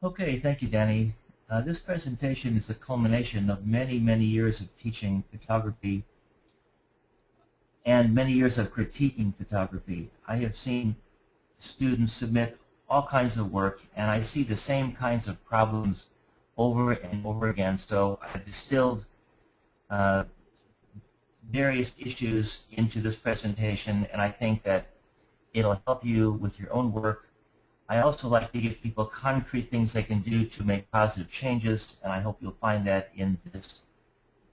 Okay, thank you, Danny. This presentation is the culmination of many, many years of teaching photography and many years of critiquing photography. I have seen students submit all kinds of work, and I see the same kinds of problems over and over again. So I've distilled various issues into this presentation, and I think that it'll help you with your own work. I also like to give people concrete things they can do to make positive changes, and I hope you'll find that in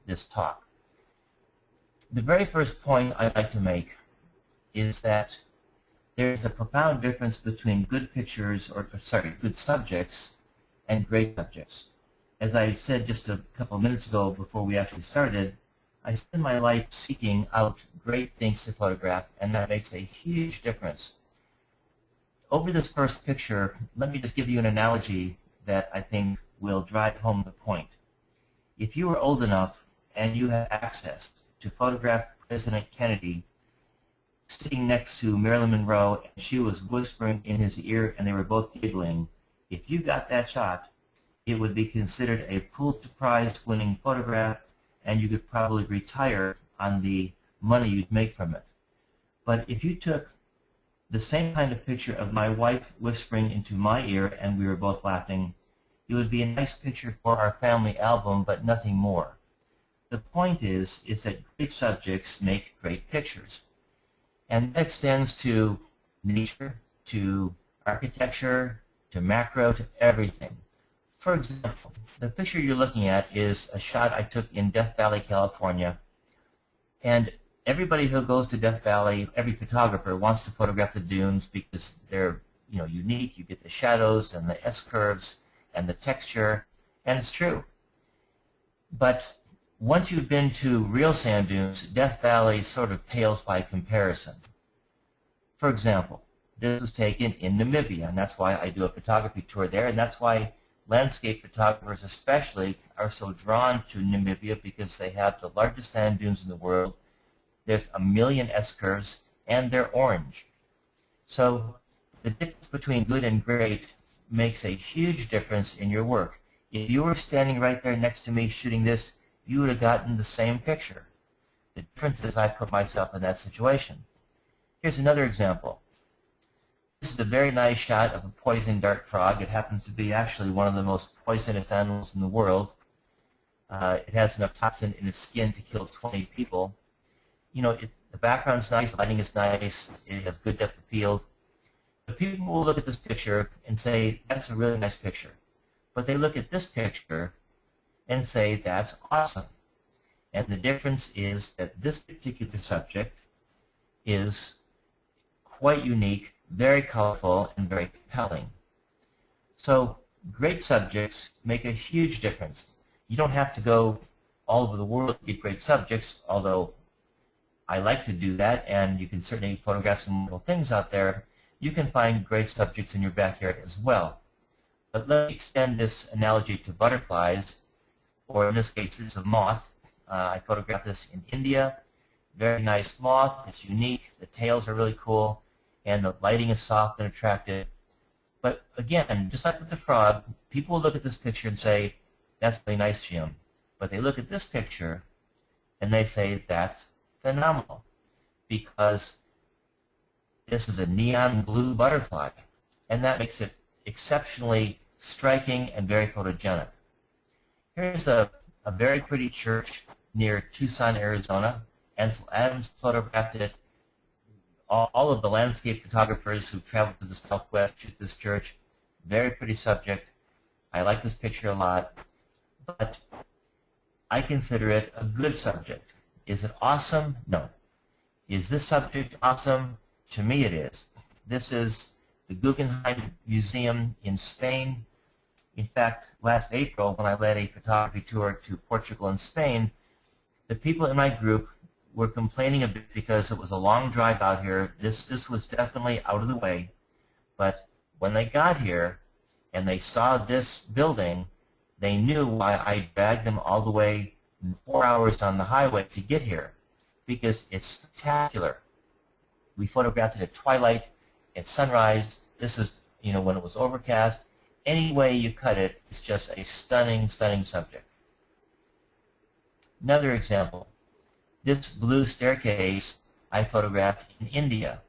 this talk. The very first point I'd like to make is that there's a profound difference between good pictures, good subjects and great subjects. As I said just a couple of minutes ago before we actually started, I spend my life seeking out great things to photograph, and that makes a huge difference. Over this first picture, let me just give you an analogy that I think will drive home the point. If you were old enough and you had access to photograph President Kennedy sitting next to Marilyn Monroe, and she was whispering in his ear and they were both giggling, if you got that shot, it would be considered a Pulitzer Prize winning photograph, and you could probably retire on the money you'd make from it. But if you took the same kind of picture of my wife whispering into my ear and we were both laughing, it would be a nice picture for our family album, but nothing more. The point is that great subjects make great pictures. And that extends to nature, to architecture, to macro, to everything. For example, the picture you're looking at is a shot I took in Death Valley, California. And everybody who goes to Death Valley, every photographer wants to photograph the dunes because they're unique. You get the shadows and the S-curves and the texture, and it's true. But once you've been to real sand dunes, Death Valley sort of pales by comparison. For example, this was taken in Namibia, and that's why I do a photography tour there, and that's why landscape photographers especially are so drawn to Namibia, because they have the largest sand dunes in the world. There's 1 million S-curves, and they're orange. So the difference between good and great makes a huge difference in your work. If you were standing right there next to me shooting this, you would have gotten the same picture. The difference is I put myself in that situation. Here's another example. This is a very nice shot of a poison dart frog. It happens to be actually one of the most poisonous animals in the world. It has enough toxin in its skin to kill 20 people. The background's nice, lighting is nice, it has good depth of field. But people will look at this picture and say, that's a really nice picture. But they look at this picture and say, that's awesome. And the difference is that this particular subject is quite unique, very colorful, and very compelling. So great subjects make a huge difference. You don't have to go all over the world to get great subjects, although I like to do that, and you can certainly photograph some wonderful things out there. You can find great subjects in your backyard as well. But let me extend this analogy to butterflies, or in this case, it's a moth. I photographed this in India. Very nice moth. It's unique. The tails are really cool, and the lighting is soft and attractive. But again, just like with the frog, people will look at this picture and say, that's really nice, Jim. But they look at this picture and they say, that's phenomenal, because this is a neon blue butterfly, and that makes it exceptionally striking and very photogenic. Here's a very pretty church near Tucson, Arizona. Ansel Adams photographed it. All of the landscape photographers who traveled to the Southwest shoot this church. Very pretty subject. I like this picture a lot, but I consider it a good subject. Is it awesome? No. Is this subject awesome? To me it is. This is the Guggenheim Museum in Spain. In fact, last April, when I led a photography tour to Portugal and Spain, the people in my group were complaining a bit because it was a long drive out here. This was definitely out of the way. But when they got here and they saw this building, they knew why I dragged them all the way 4 hours on the highway to get here, because it's spectacular. We photographed it at twilight, at sunrise. This is, when it was overcast. any way you cut it, it's just a stunning, stunning subject. Another example, this blue staircase I photographed in India.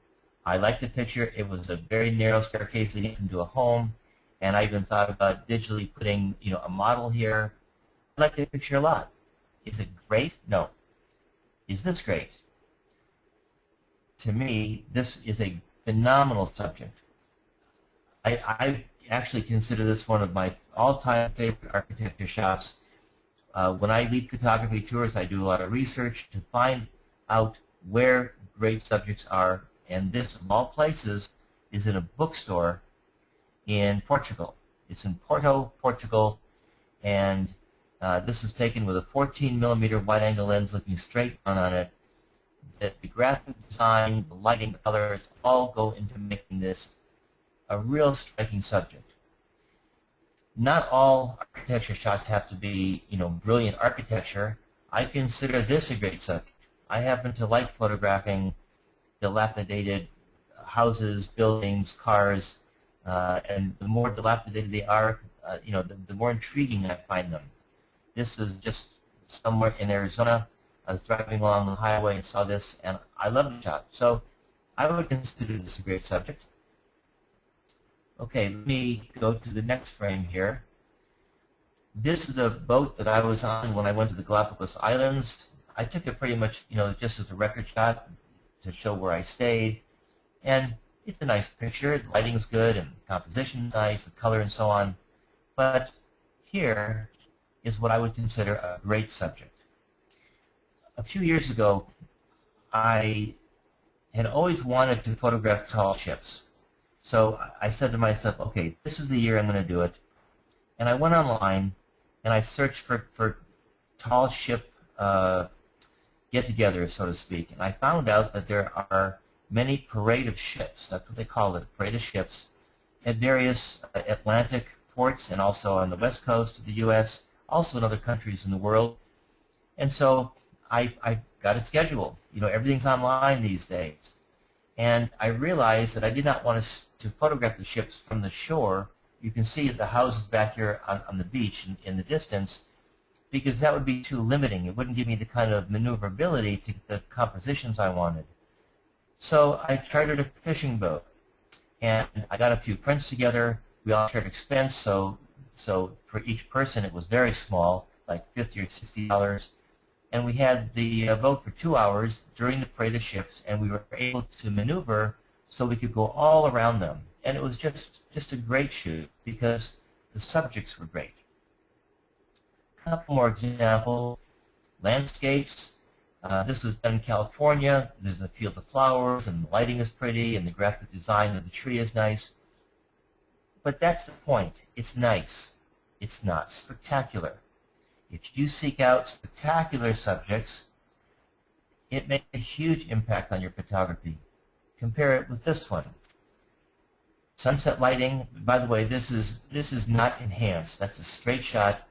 I liked the picture. It was a very narrow staircase leading into a home, and I even thought about digitally putting, a model here. I like the picture a lot. Is it great? No. Is this great? To me, this is a phenomenal subject. I actually consider this one of my all-time favorite architecture shots. When I lead photography tours, I do a lot of research to find out where great subjects are, and this, of all places, is in a bookstore in Portugal. It's in Porto, Portugal, and this is taken with a 14mm wide-angle lens looking straight down on it. The graphic design, the lighting, the colors, all go into making this a real striking subject. Not all architecture shots have to be, brilliant architecture. I consider this a great subject. I happen to like photographing dilapidated houses, buildings, cars, and the more dilapidated they are, the more intriguing I find them. This is just somewhere in Arizona. I was driving along the highway and saw this, and I love the shot. So I would consider this a great subject. Okay, let me go to the next frame here. This is a boat that I was on when I went to the Galapagos Islands. I took it pretty much, just as a record shot to show where I stayed. And it's a nice picture. The lighting's good and the composition's nice, the color and so on. But here is what I would consider a great subject. A few years ago, I had always wanted to photograph tall ships. So I said to myself, okay, this is the year I'm going to do it. And I went online and I searched for tall ship get-togethers, so to speak. And I found out that there are many parade of ships, that's what they call it, parade of ships, at various Atlantic ports and also on the west coast of the U.S., also in other countries in the world. And so I got a schedule. Everything's online these days. And I realized that I did not want to photograph the ships from the shore. You can see the houses back here on the beach in the distance, because that would be too limiting. It wouldn't give me the kind of maneuverability to get the compositions I wanted. So I chartered a fishing boat, and I got a few friends together. We all shared expense, so for each person it was very small, like $50 or $60. And we had the boat for 2 hours during the parade of ships, and we were able to maneuver so we could go all around them. And it was just a great shoot because the subjects were great. A couple more examples. Landscapes. This was done in California. There's a field of flowers, and the lighting is pretty, and the graphic design of the tree is nice. But that's the point. It's nice. It's not spectacular. If you seek out spectacular subjects, it makes a huge impact on your photography. Compare it with this one. Sunset lighting. By the way, this is not enhanced. That's a straight shot.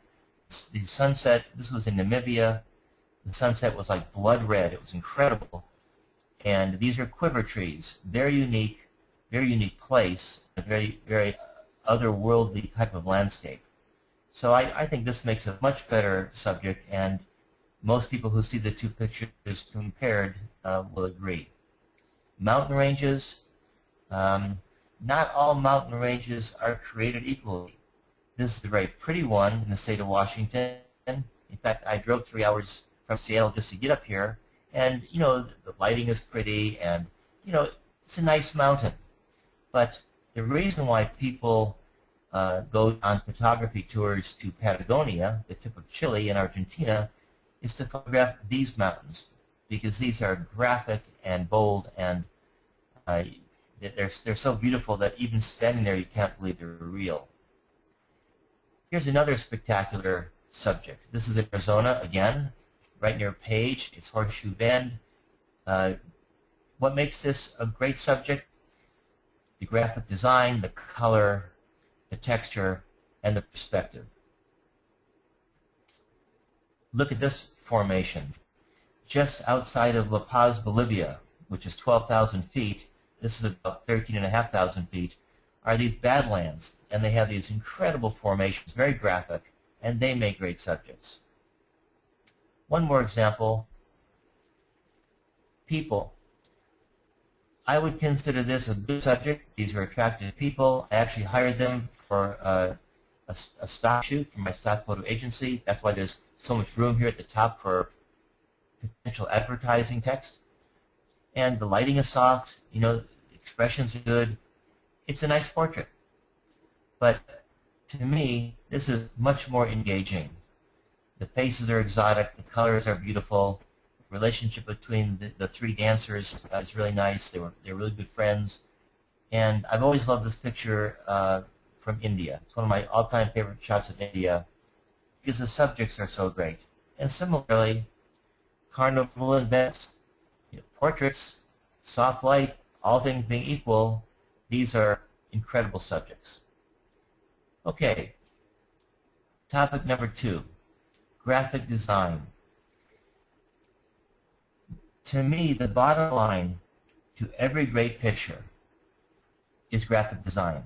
The sunset, this was in Namibia. The sunset was like blood red. It was incredible. And these are quiver trees. Very unique place. A very, very otherworldly type of landscape. So I think this makes a much better subject, and most people who see the two pictures compared will agree. Mountain ranges. Not all mountain ranges are created equally. This is a very pretty one in the state of Washington. In fact, I drove 3 hours from Seattle just to get up here, and the lighting is pretty, and it's a nice mountain. But the reason why people go on photography tours to Patagonia, the tip of Chile and Argentina, is to photograph these mountains, because these are graphic and bold, and they're so beautiful that even standing there you can't believe they're real. Here's another spectacular subject. This is Arizona again, right near Page. It's Horseshoe Bend. What makes this a great subject? The graphic design, the color, the texture, and the perspective. Look at this formation. Just outside of La Paz, Bolivia, which is 12,000 feet, this is about 13,500 feet. are these badlands, and they have these incredible formations, very graphic, and they make great subjects. One more example, people. I would consider this a good subject. These are attractive people. I actually hired them for a stock shoot for my stock photo agency. That's why there's so much room here at the top for potential advertising text. And the lighting is soft, you know, expressions are good. It's a nice portrait. But to me, this is much more engaging. The faces are exotic, the colors are beautiful, the relationship between the three dancers is really nice. They're really good friends. And I've always loved this picture from India. It's one of my all-time favorite shots of India because the subjects are so great. And similarly, carnival events, you know, portraits, soft light, all things being equal, these are incredible subjects. Okay, topic number 2, graphic design. To me, the bottom line to every great picture is graphic design.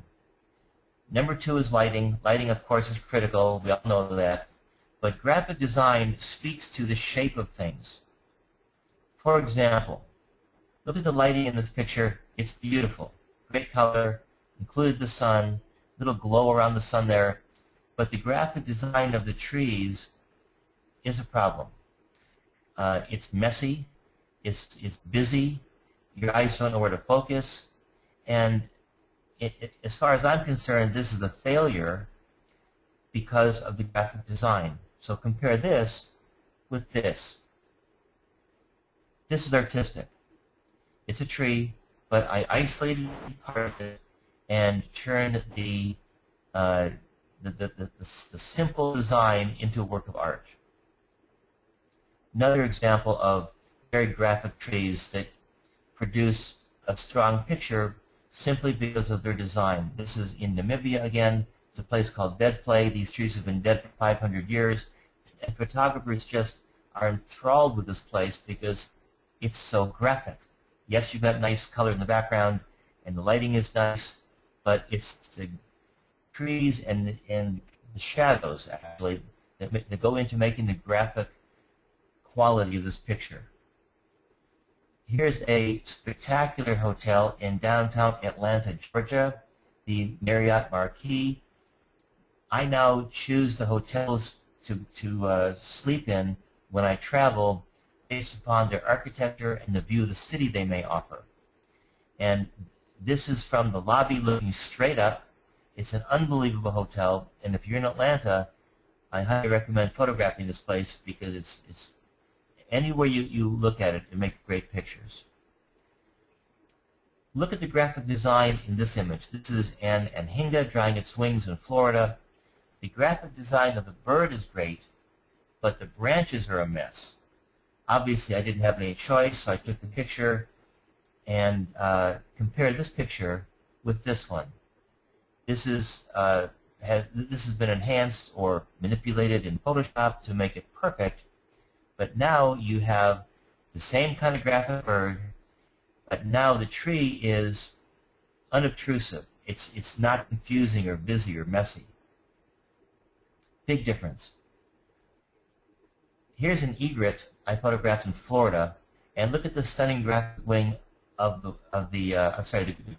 Number 2 is lighting. Lighting, of course, is critical. We all know that. But graphic design speaks to the shape of things. For example, look at the lighting in this picture. It's beautiful. Great color, included the sun, little glow around the sun there. But the graphic design of the trees is a problem. It's messy. It's busy. Your eyes don't know where to focus. And as far as I'm concerned, this is a failure because of the graphic design. So compare this with this. This is artistic. It's a tree, but I isolated part of it and turned the simple design into a work of art. Another example of very graphic trees that produce a strong picture simply because of their design. This is in Namibia again. It's a place called Dead Flay. These trees have been dead for 500 years. And photographers just are enthralled with this place because it's so graphic. Yes, you've got nice color in the background and the lighting is nice, but it's the trees and the shadows actually that go into making the graphic quality of this picture. Here's a spectacular hotel in downtown Atlanta, Georgia, the Marriott Marquis. I now choose the hotels to sleep in when I travel based upon their architecture and the view of the city they may offer. And this is from the lobby looking straight up. It's an unbelievable hotel, and if you're in Atlanta, I highly recommend photographing this place because it's anywhere you look at it, it makes great pictures. Look at the graphic design in this image. This is an anhinga drying its wings in Florida. The graphic design of the bird is great, but the branches are a mess. Obviously, I didn't have any choice, so I took the picture and compared this picture with this one. This has been enhanced or manipulated in Photoshop to make it perfect, but now you have the same kind of graphic bird, but now the tree is unobtrusive. It's not confusing or busy or messy. Big difference. Here's an egret I photographed in Florida, and look at the stunning graphic wing of the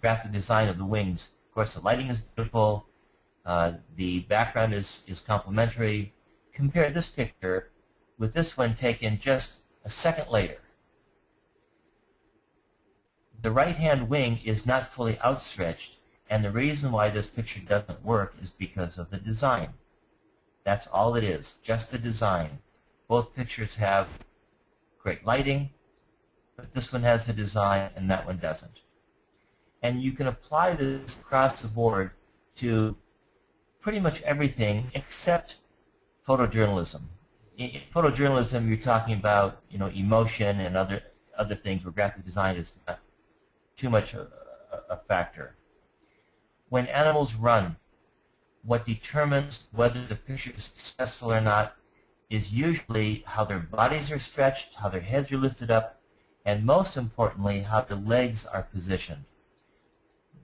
graphic design of the wings. Of course, the lighting is beautiful. The background is complementary. Compare this picture with this one taken just a second later. The right-hand wing is not fully outstretched, and the reason why this picture doesn't work is because of the design. That's all it is, just the design. Both pictures have great lighting, but this one has the design and that one doesn't. And you can apply this across the board to pretty much everything except photojournalism. In photojournalism, you're talking about, you know, emotion and other things where graphic design is not too much a factor. When animals run, what determines whether the picture is successful or not is usually how their bodies are stretched, how their heads are lifted up, and most importantly, how their legs are positioned.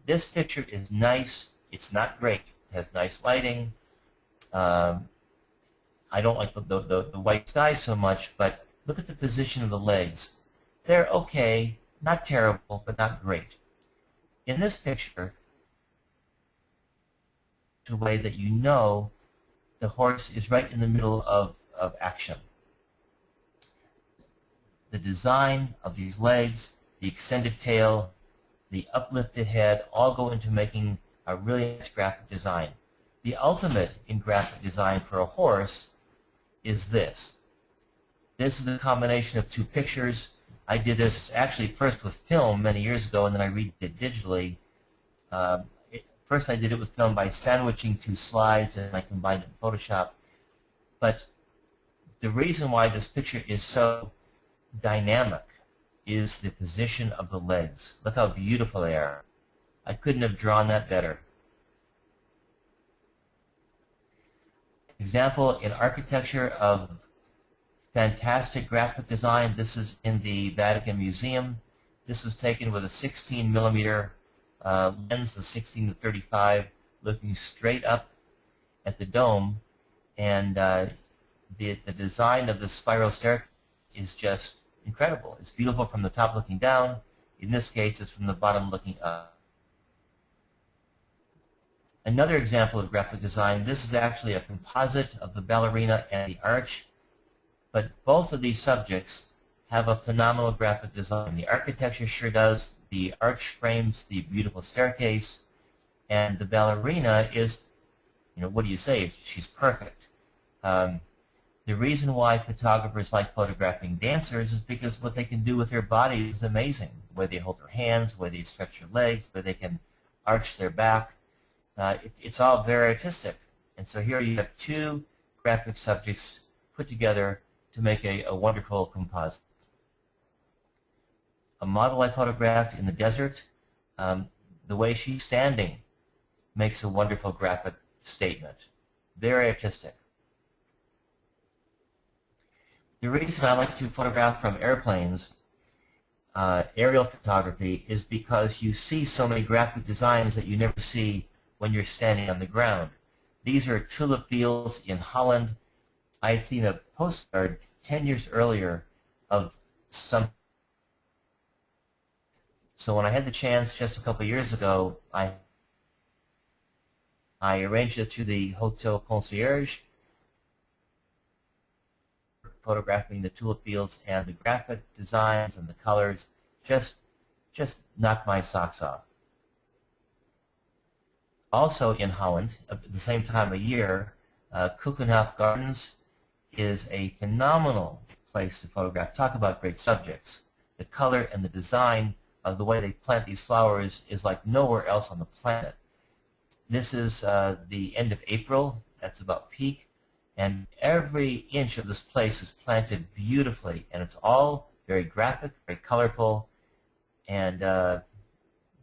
This picture is nice. It's not great. It has nice lighting. I don't like the white sky so much, but look at the position of the legs. They're okay, not terrible, but not great. In this picture, a way that you know the horse is right in the middle of action. The design of these legs, the extended tail, the uplifted head all go into making a really nice graphic design. The ultimate in graphic design for a horse is this. This is a combination of two pictures. I did this actually first with film many years ago, and then I redid it digitally. First I did it with film by sandwiching two slides, and I combined it in Photoshop. But the reason why this picture is so dynamic is the position of the legs. Look how beautiful they are. I couldn't have drawn that better. Example in architecture of fantastic graphic design. This is in the Vatican Museum. This was taken with a 16mm lens, the 16-35, looking straight up at the dome, and the design of the spiral staircase is just incredible. It's beautiful from the top looking down. In this case, it's from the bottom looking up. Another example of graphic design, this is actually a composite of the ballerina and the arch, but both of these subjects have a phenomenal graphic design. The architecture sure does. The arch frames the beautiful staircase, and the ballerina is, what do you say? She's perfect. The reason why photographers like photographing dancers is because what they can do with their bodies is amazing. The way they hold their hands, the way they stretch their legs, the way they can arch their back. It's all very artistic. And so here you have two graphic subjects put together to make a wonderful composite. A model I photographed in the desert, the way she's standing makes a wonderful graphic statement. Very artistic. The reason I like to photograph from airplanes, aerial photography, is because you see so many graphic designs that you never see when you're standing on the ground. These are tulip fields in Holland. I had seen a postcard 10 years earlier of some. So when I had the chance just a couple of years ago, I arranged it through the hotel concierge, photographing the tulip fields, and the graphic designs and the colors just knocked my socks off. Also in Holland, at the same time of year, Keukenhof Gardens is a phenomenal place to photograph. Talk about great subjects. The color and the design of the way they plant these flowers is like nowhere else on the planet. This is the end of April. That's about peak. And every inch of this place is planted beautifully. And it's all very graphic, very colorful, and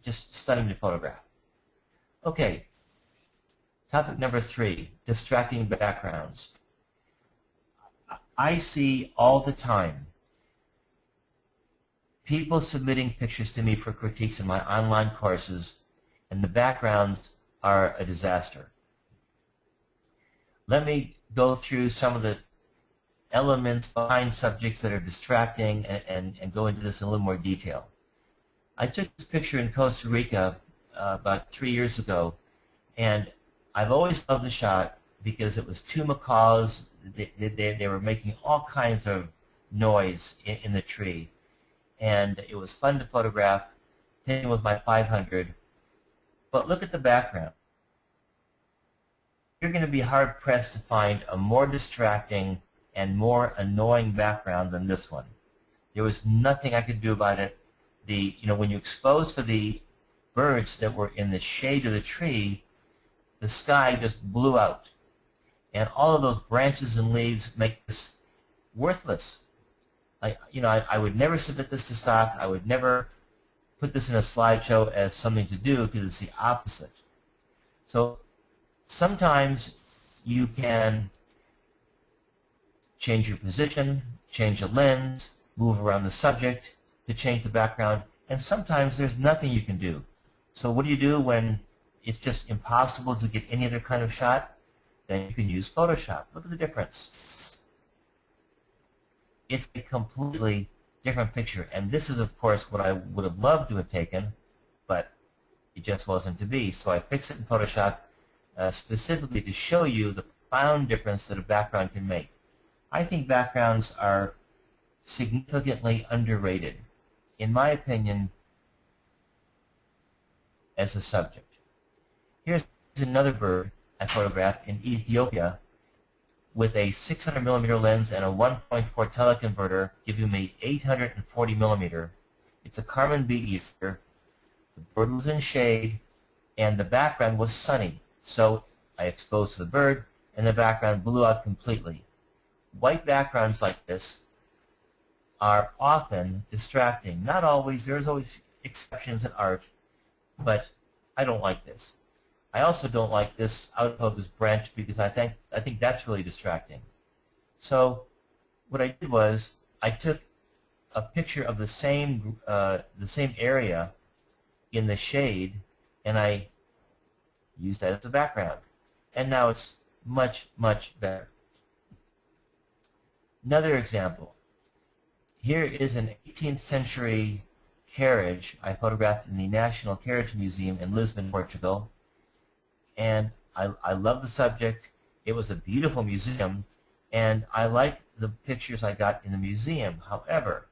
just stunning to photograph. Okay, topic number 3, distracting backgrounds. I see all the time people submitting pictures to me for critiques in my online courses, and the backgrounds are a disaster. Let me go through some of the elements behind subjects that are distracting and go into this in a little more detail. I took this picture in Costa Rica about 3 years ago, and I've always loved the shot because it was two macaws. They were making all kinds of noise in the tree, and it was fun to photograph, taken with my 500. But look at the background. You're going to be hard-pressed to find a more distracting and more annoying background than this one. There was nothing I could do about it. When you expose to the birds that were in the shade of the tree, the sky just blew out. And all of those branches and leaves make this worthless. I would never submit this to stock. I would never put this in a slideshow as something to do because it's the opposite. So sometimes you can change your position, change the lens, move around the subject to change the background, and sometimes there's nothing you can do. So what do you do when it's just impossible to get any other kind of shot? Then you can use Photoshop. Look at the difference. It's a completely different picture. And this is, of course, what I would have loved to have taken, but it just wasn't to be. So I fixed it in Photoshop specifically to show you the profound difference that a background can make. I think backgrounds are significantly underrated, in my opinion, as a subject. Here's another bird I photographed in Ethiopia with a 600mm lens and a 1.4 teleconverter giving me 840mm. It's a Carmen bee eater. The bird was in shade and the background was sunny. So I exposed the bird and the background blew out completely. White backgrounds like this are often distracting. Not always. There's always exceptions in art, but I don't like this. I also don't like this out-of-focus branch because I think that's really distracting. So what I did was I took a picture of the same area in the shade, and I used that as a background. And now it's much, much better. Another example. Here is an 18th century carriage I photographed in the National Carriage Museum in Lisbon, Portugal. And I love the subject. It was a beautiful museum, and I like the pictures I got in the museum. However,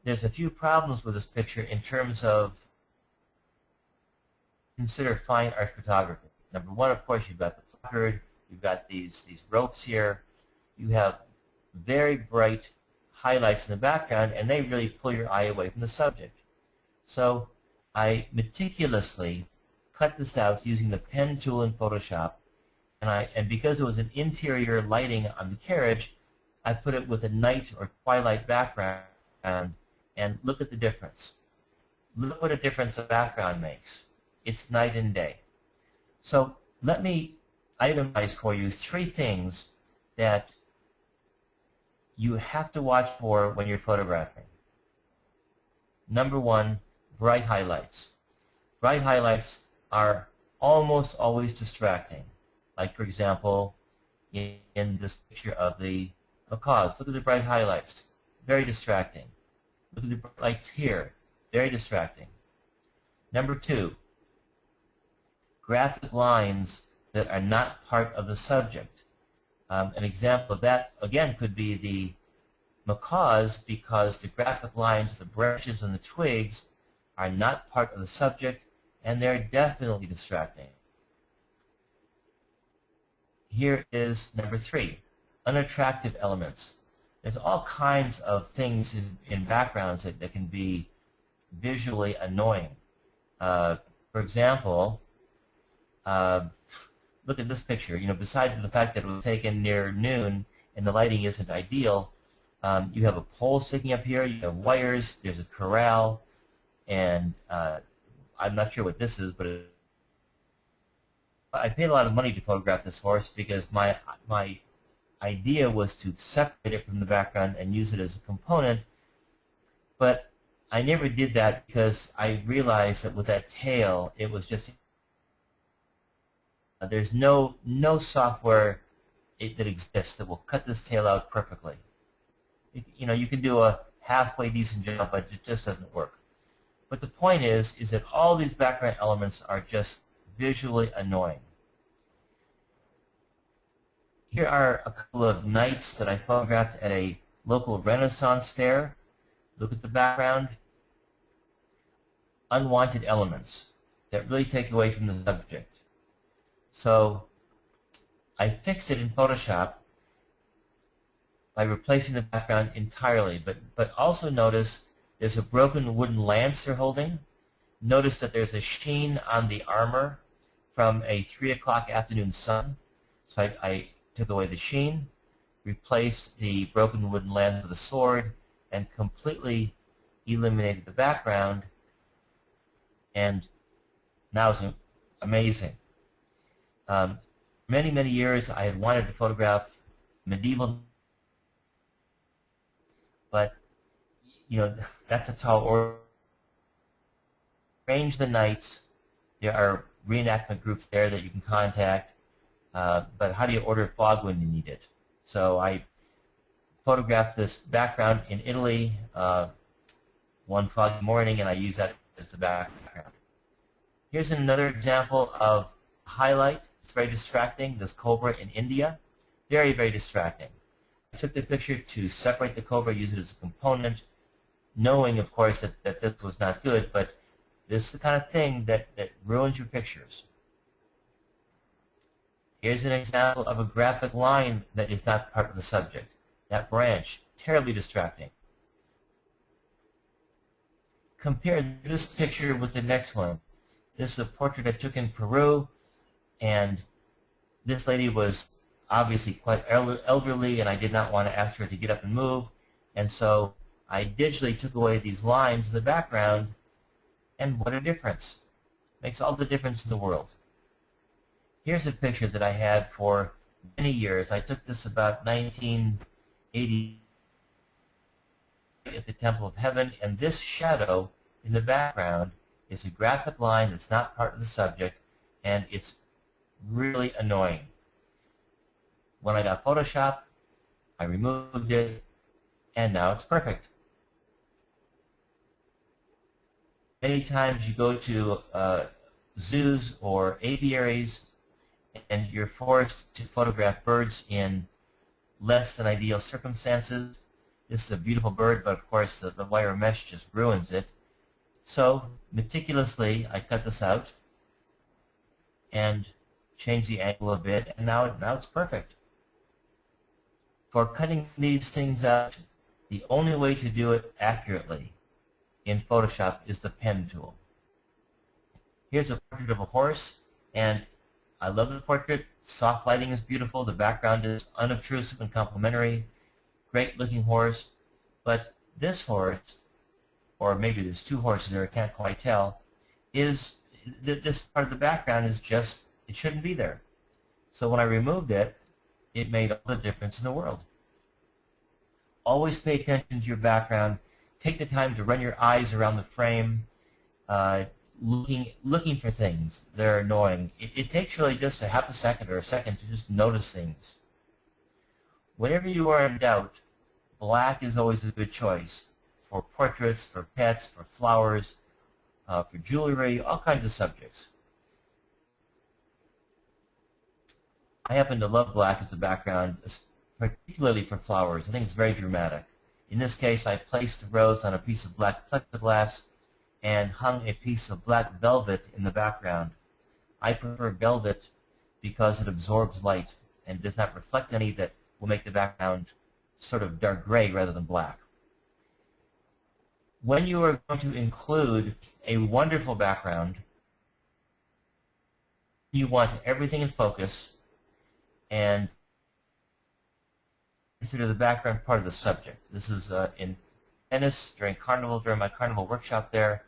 there's a few problems with this picture in terms of consider fine art photography. Number one, of course, you've got the placard, you've got these ropes here, you have very bright highlights in the background, and they really pull your eye away from the subject. So I meticulously cut this out using the pen tool in Photoshop, and because it was an interior lighting on the carriage, I put it with a night or twilight background, and look at the difference. Look what a difference a background makes. It's night and day. So let me itemize for you 3 things that you have to watch for when you're photographing. Number 1, bright highlights. Bright highlights are almost always distracting. Like, for example, in this picture of the macaws. Look at the bright highlights. Very distracting. Look at the bright lights here. Very distracting. Number 2, graphic lines that are not part of the subject. An example of that, again, could be the macaws, because the graphic lines, the branches and the twigs are not part of the subject, and they're definitely distracting. Here is number 3, unattractive elements. There's all kinds of things in backgrounds that can be visually annoying. For example, look at this picture. You know, besides the fact that it was taken near noon and the lighting isn't ideal, you have a pole sticking up here, you have wires, there's a corral, and I'm not sure what this is, but I paid a lot of money to photograph this horse because my idea was to separate it from the background and use it as a component, but I never did that because I realized that with that tail, it was just there's no software that exists that will cut this tail out perfectly. You know, you can do a halfway decent job, but it just doesn't work. But the point is that all these background elements are just visually annoying. Here are a couple of nights that I photographed at a local Renaissance fair. Look at the background. Unwanted elements that really take away from the subject. So I fixed it in Photoshop by replacing the background entirely, but also notice there's a broken wooden lance they're holding. Notice that there's a sheen on the armor from a 3 o'clock afternoon sun. So I took away the sheen, replaced the broken wooden lance with a sword, and completely eliminated the background, and now it's amazing. Many, many years I had wanted to photograph medieval, but you know, that's a tall order. arrange the nights. There are reenactment groups there that you can contact. But how do you order fog when you need it? So I photographed this background in Italy one foggy morning, and I use that as the background. Here's another example of highlight. It's very distracting. This cobra in India, very, very distracting. I took the picture to separate the cobra, use it as a component, knowing, of course, that this was not good, but this is the kind of thing that ruins your pictures. Here's an example of a graphic line that is not part of the subject. That branch, terribly distracting. Compare this picture with the next one. This is a portrait I took in Peru, and this lady was obviously quite elderly, and I did not want to ask her to get up and move, and so I digitally took away these lines in the background, and what a difference. Makes all the difference in the world. Here's a picture that I had for many years. I took this about 1980 at the Temple of Heaven, and this shadow in the background is a graphic line that's not part of the subject, and it's really annoying. When I got Photoshop, I removed it, and now it's perfect. Many times you go to zoos or aviaries, and you're forced to photograph birds in less than ideal circumstances. This is a beautiful bird, but of course the wire mesh just ruins it. So meticulously, I cut this out and change the angle a bit, and now it's perfect. For cutting these things out, the only way to do it accurately in Photoshop is the pen tool. Here's a portrait of a horse, and I love the portrait. Soft lighting is beautiful. The background is unobtrusive and complementary. Great looking horse. But this horse, or maybe there's two horses there, I can't quite tell, is this part of the background is just, it shouldn't be there. So when I removed it, it made all the difference in the world. Always pay attention to your background. Take the time to run your eyes around the frame, looking for things that are annoying. It takes really just a half a second or a second to just notice things. Whenever you are in doubt, black is always a good choice for portraits, for pets, for flowers, for jewelry, all kinds of subjects. I happen to love black as a background, particularly for flowers. I think it's very dramatic. In this case, I placed the rose on a piece of black plexiglass and hung a piece of black velvet in the background. I prefer velvet because it absorbs light and does not reflect any that will make the background sort of dark gray rather than black. When you are going to include a wonderful background, you want everything in focus and consider the background part of the subject. This is in Venice during my Carnival workshop there.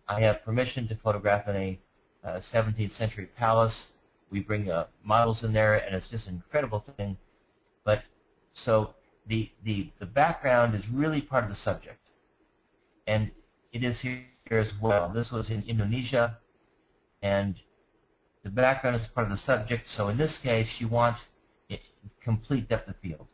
I have permission to photograph in a 17th century palace. We bring models in there, and it's just an incredible thing. But so the background is really part of the subject, and it is here as well. This was in Indonesia, and the background is part of the subject. So in this case, you want complete depth of field.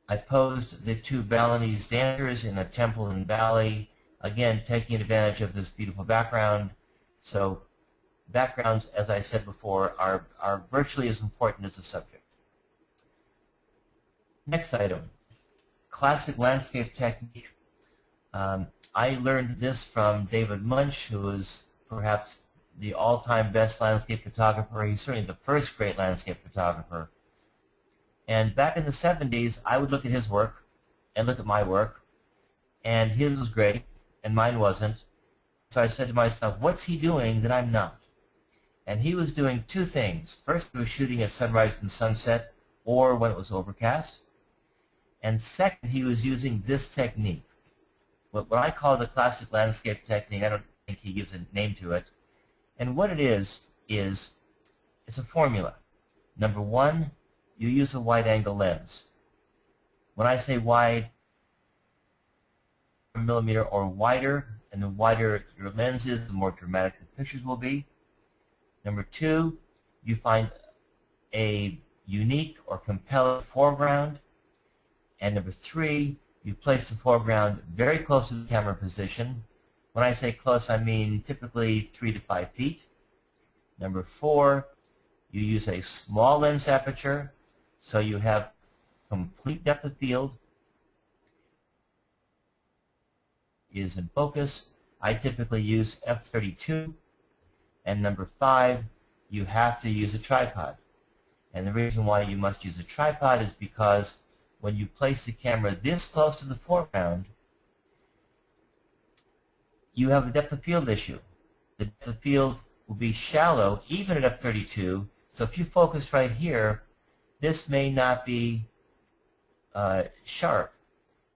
I posed the two Balinese dancers in a temple in Bali, again taking advantage of this beautiful background. So backgrounds, as I said before, are virtually as important as the subject. Next item, classic landscape technique. I learned this from David Munch, who is perhaps the all-time best landscape photographer. He's certainly the first great landscape photographer. And back in the 70s, I would look at his work and look at my work, and his was great, and mine wasn't. So I said to myself, what's he doing that I'm not? And he was doing two things. First, he was shooting at sunrise and sunset, or when it was overcast. And second, he was using this technique. What I call the classic landscape technique. I don't think he gives a name to it. And what it is it's a formula. Number one, you use a wide-angle lens. When I say wide, millimeter or wider, and the wider your lens is, the more dramatic the pictures will be. Number 2, you find a unique or compelling foreground. And number 3, you place the foreground very close to the camera position. When I say close, I mean typically 3 to 5 feet. Number 4, you use a small lens aperture, so you have complete depth of field. Is in focus. I typically use f/32. And number 5, you have to use a tripod. And the reason why you must use a tripod is because when you place the camera this close to the foreground, you have a depth of field issue. The depth of field will be shallow even at f/32. So if you focus right here, this may not be sharp.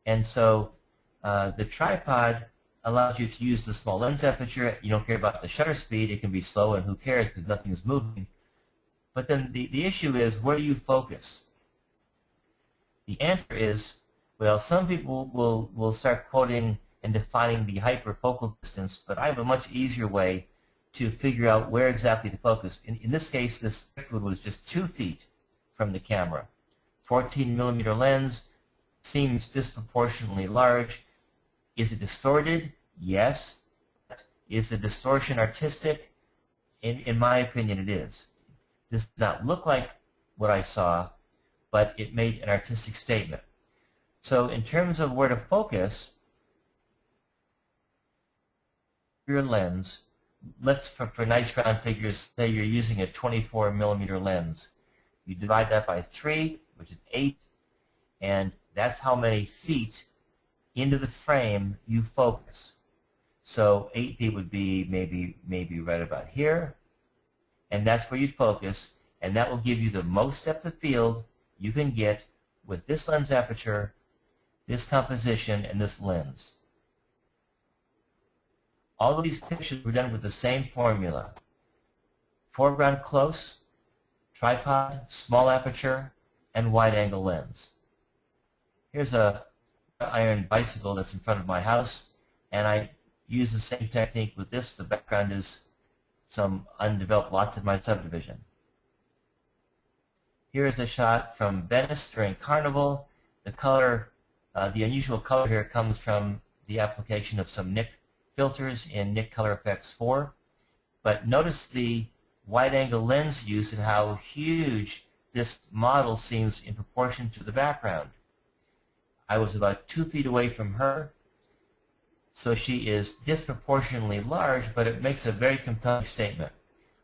And so the tripod allows you to use the small lens aperture. You don't care about the shutter speed. It can be slow, and who cares because nothing is moving. But then the issue is, where do you focus? The answer is, well, some people will start quoting and defining the hyperfocal distance, but I have a much easier way to figure out where exactly to focus. In this case, this driftwood was just 2 feet from the camera. 14 millimeter lens seems disproportionately large. Is it distorted? Yes. Is the distortion artistic? In my opinion, it is. This did not look like what I saw, but it made an artistic statement. So in terms of where to focus your lens, let's, for nice round figures, say you're using a 24 millimeter lens. You divide that by 3, which is 8, and that's how many feet into the frame you focus. So 8 feet would be maybe right about here, and that's where you'd focus, and that will give you the most depth of field you can get with this lens aperture, this composition, and this lens. All of these pictures were done with the same formula. Foreground close, tripod, small aperture, and wide-angle lens. Here's a iron bicycle that's in front of my house, and I use the same technique with this. The background is some undeveloped lots in my subdivision. Here is a shot from Venice during Carnival. The color, the unusual color here comes from the application of some Nik filters in Nik Color Effects 4. But notice the wide-angle lens use and how huge this model seems in proportion to the background. I was about 2 feet away from her, so she is disproportionately large, but it makes a very compelling statement.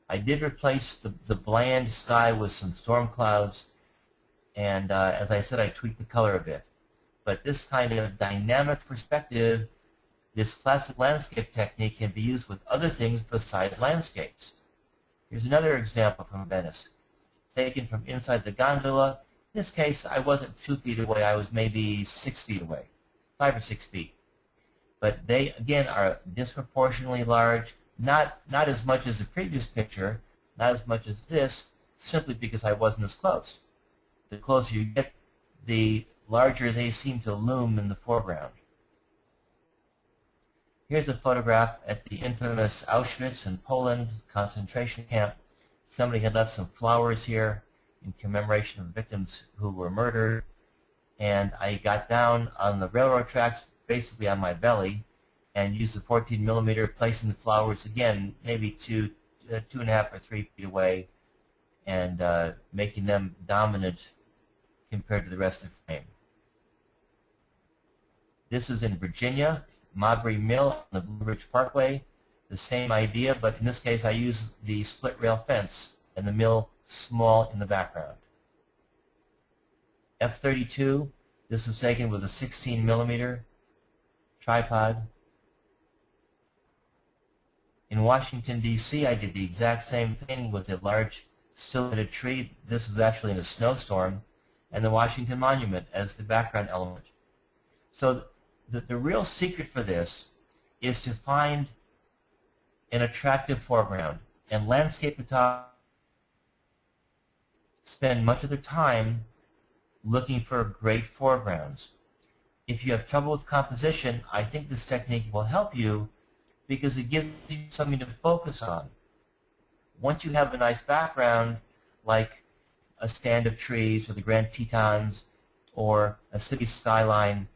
I did replace the bland sky with some storm clouds, and as I said, I tweaked the color a bit. But this kind of dynamic perspective, this classic landscape technique, can be used with other things besides landscapes. Here's another example from Venice, taken from inside the gondola. In this case, I wasn't 2 feet away. I was maybe 6 feet away, 5 or 6 feet. But they, again, are disproportionately large, not as much as the previous picture, not as much as this, simply because I wasn't as close. The closer you get, the larger they seem to loom in the foreground. Here's a photograph at the infamous Auschwitz in Poland concentration camp. Somebody had left some flowers here in commemoration of victims who were murdered, and I got down on the railroad tracks, basically on my belly, and used the 14 millimeter, placing the flowers again maybe 2.5 or 3 feet away, and making them dominant compared to the rest of the frame. This is in Virginia, Mabry Mill on the Blue Ridge Parkway. The same idea, but in this case I use the split rail fence and the mill small in the background. f/32, this was taken with a 16 millimeter tripod. In Washington, D.C., I did the exact same thing with a large silhouetted tree. This was actually in a snowstorm, and the Washington Monument as the background element. So the real secret for this is to find an attractive foreground, and landscape photographers spend much of their time looking for great foregrounds. If you have trouble with composition, I think this technique will help you because it gives you something to focus on. Once you have a nice background, like a stand of trees or the Grand Tetons or a city skyline,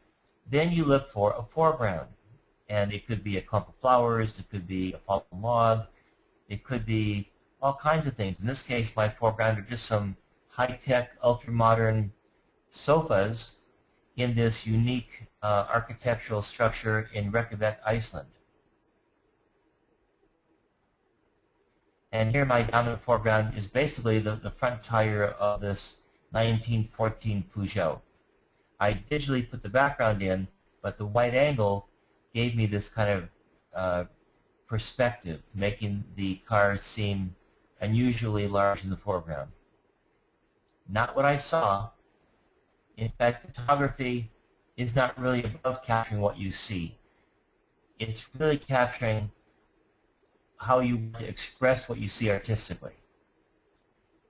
then you look for a foreground. And it could be a clump of flowers, it could be a fallen log, it could be all kinds of things. In this case, my foreground are just some high-tech, ultra-modern sofas in this unique architectural structure in Reykjavik, Iceland. And here my dominant foreground is basically the front tire of this 1914 Peugeot. I digitally put the background in, but the wide angle gave me this kind of perspective, making the car seem unusually large in the foreground. Not what I saw. In fact, photography is not really about capturing what you see. It's really capturing how you want to express what you see artistically.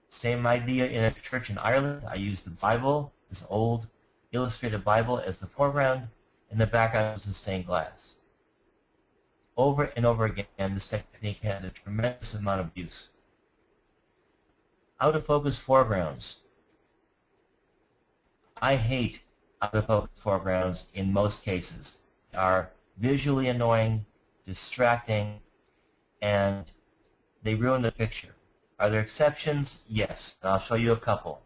Same idea in a church in Ireland. I used the Bible, this old illustrated Bible, as the foreground, and the background was in stained glass. Over and over again, this technique has a tremendous amount of use. Out of focus foregrounds. I hate out of focus foregrounds in most cases. They are visually annoying, distracting, and they ruin the picture. Are there exceptions? Yes, and I'll show you a couple.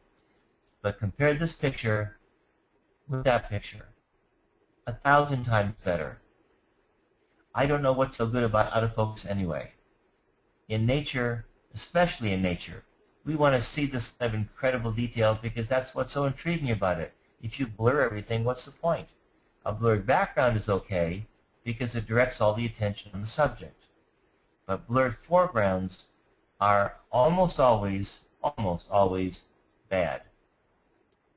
But compare this picture with that picture. 1,000 times better. I don't know what's so good about out of focus anyway. In nature, especially in nature, we want to see this kind of incredible detail because that's what's so intriguing about it. If you blur everything, what's the point? A blurred background is okay because it directs all the attention on the subject. But blurred foregrounds are almost always bad.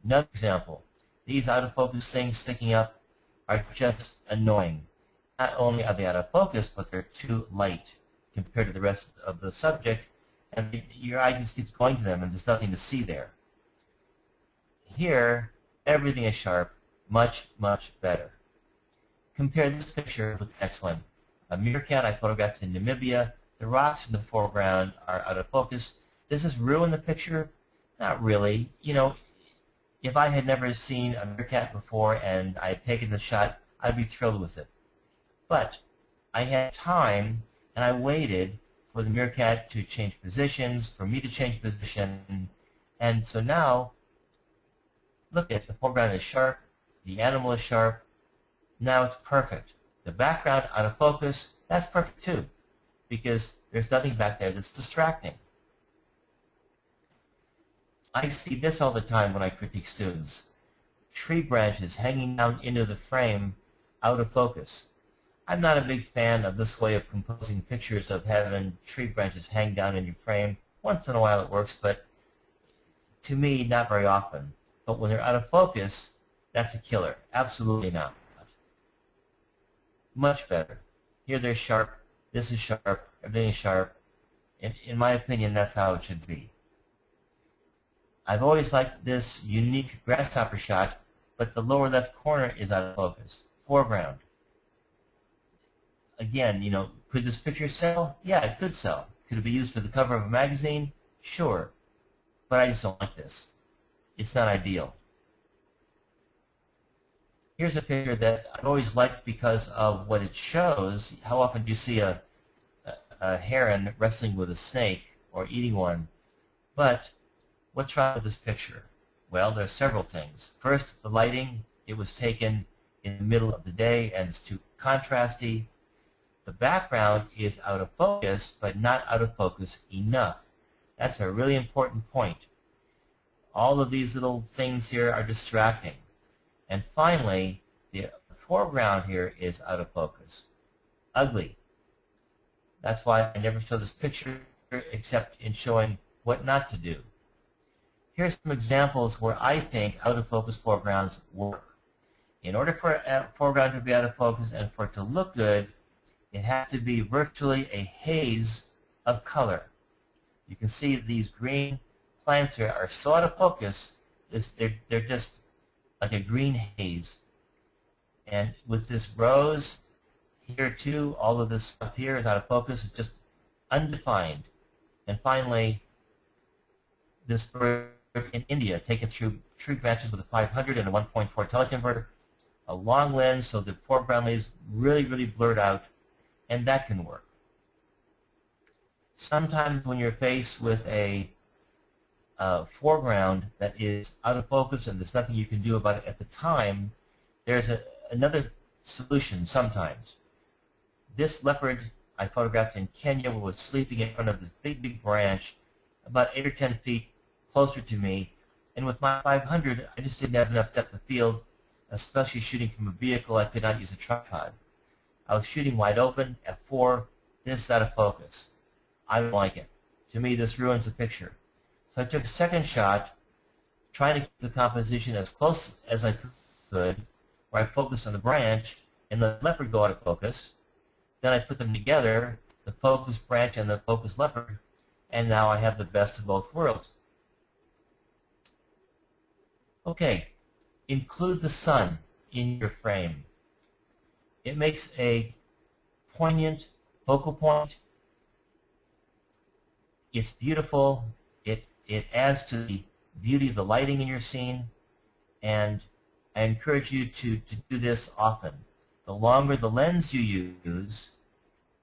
Another example, these out of focus things sticking up are just annoying. Not only are they out of focus, but they're too light compared to the rest of the subject, and your eye just keeps going to them and there's nothing to see there. Here, everything is sharp, much, much better. Compare this picture with the next one. A meerkat I photographed in Namibia. The rocks in the foreground are out of focus. Does this ruin the picture? Not really. You know, if I had never seen a meerkat before and I had taken the shot, I'd be thrilled with it. But I had time and I waited for the meerkat to change positions, for me to change position, and so now, look at the foreground is sharp, the animal is sharp, now it's perfect. The background out of focus, that's perfect too, because there's nothing back there that's distracting. I see this all the time when I critique students. Tree branches hanging down into the frame out of focus. I'm not a big fan of this way of composing pictures of having tree branches hang down in your frame. Once in a while it works, but to me, not very often. But when they're out of focus, that's a killer. Absolutely not. Much better. Here they're sharp, this is sharp, everything is sharp. In my opinion, that's how it should be. I've always liked this unique grasshopper shot, but the lower left corner is out of focus. Foreground. Again, you know, could this picture sell? Yeah, it could sell. Could it be used for the cover of a magazine? Sure. But I just don't like this. It's not ideal. Here's a picture that I've always liked because of what it shows. How often do you see a heron wrestling with a snake or eating one? But what's wrong with this picture? Well, there's several things. First, the lighting. It was taken in the middle of the day and it's too contrasty. The background is out of focus, but not out of focus enough. That's a really important point. All of these little things here are distracting. And finally, the foreground here is out of focus. Ugly. That's why I never show this picture except in showing what not to do. Here's some examples where I think out of focus foregrounds work. In order for a foreground to be out of focus and for it to look good, it has to be virtually a haze of color. You can see these green plants here are so out of focus, they're just like a green haze. And with this rose here too, all of this stuff here is out of focus. It's just undefined. And finally, this bird in India taken through tree branches with a 500 and a 1.4 teleconverter, a long lens so the foreground is really, really blurred out, and that can work. Sometimes when you're faced with a foreground that is out of focus and there's nothing you can do about it at the time, there's another solution sometimes. This leopard I photographed in Kenya was sleeping in front of this big, big branch about 8 or 10 feet closer to me, and with my 500 I just didn't have enough depth of field, especially shooting from a vehicle. I could not use a tripod. I was shooting wide open at 4. This is out of focus. I don't like it. To me, this ruins the picture. So I took a second shot, trying to keep the composition as close as I could, where I focused on the branch and the leopard go out of focus. Then I put them together, the focused branch and the focused leopard, and now I have the best of both worlds. Okay, include the sun in your frame. It makes a poignant focal point. It's beautiful. It adds to the beauty of the lighting in your scene, and I encourage you to do this often. The longer the lens you use,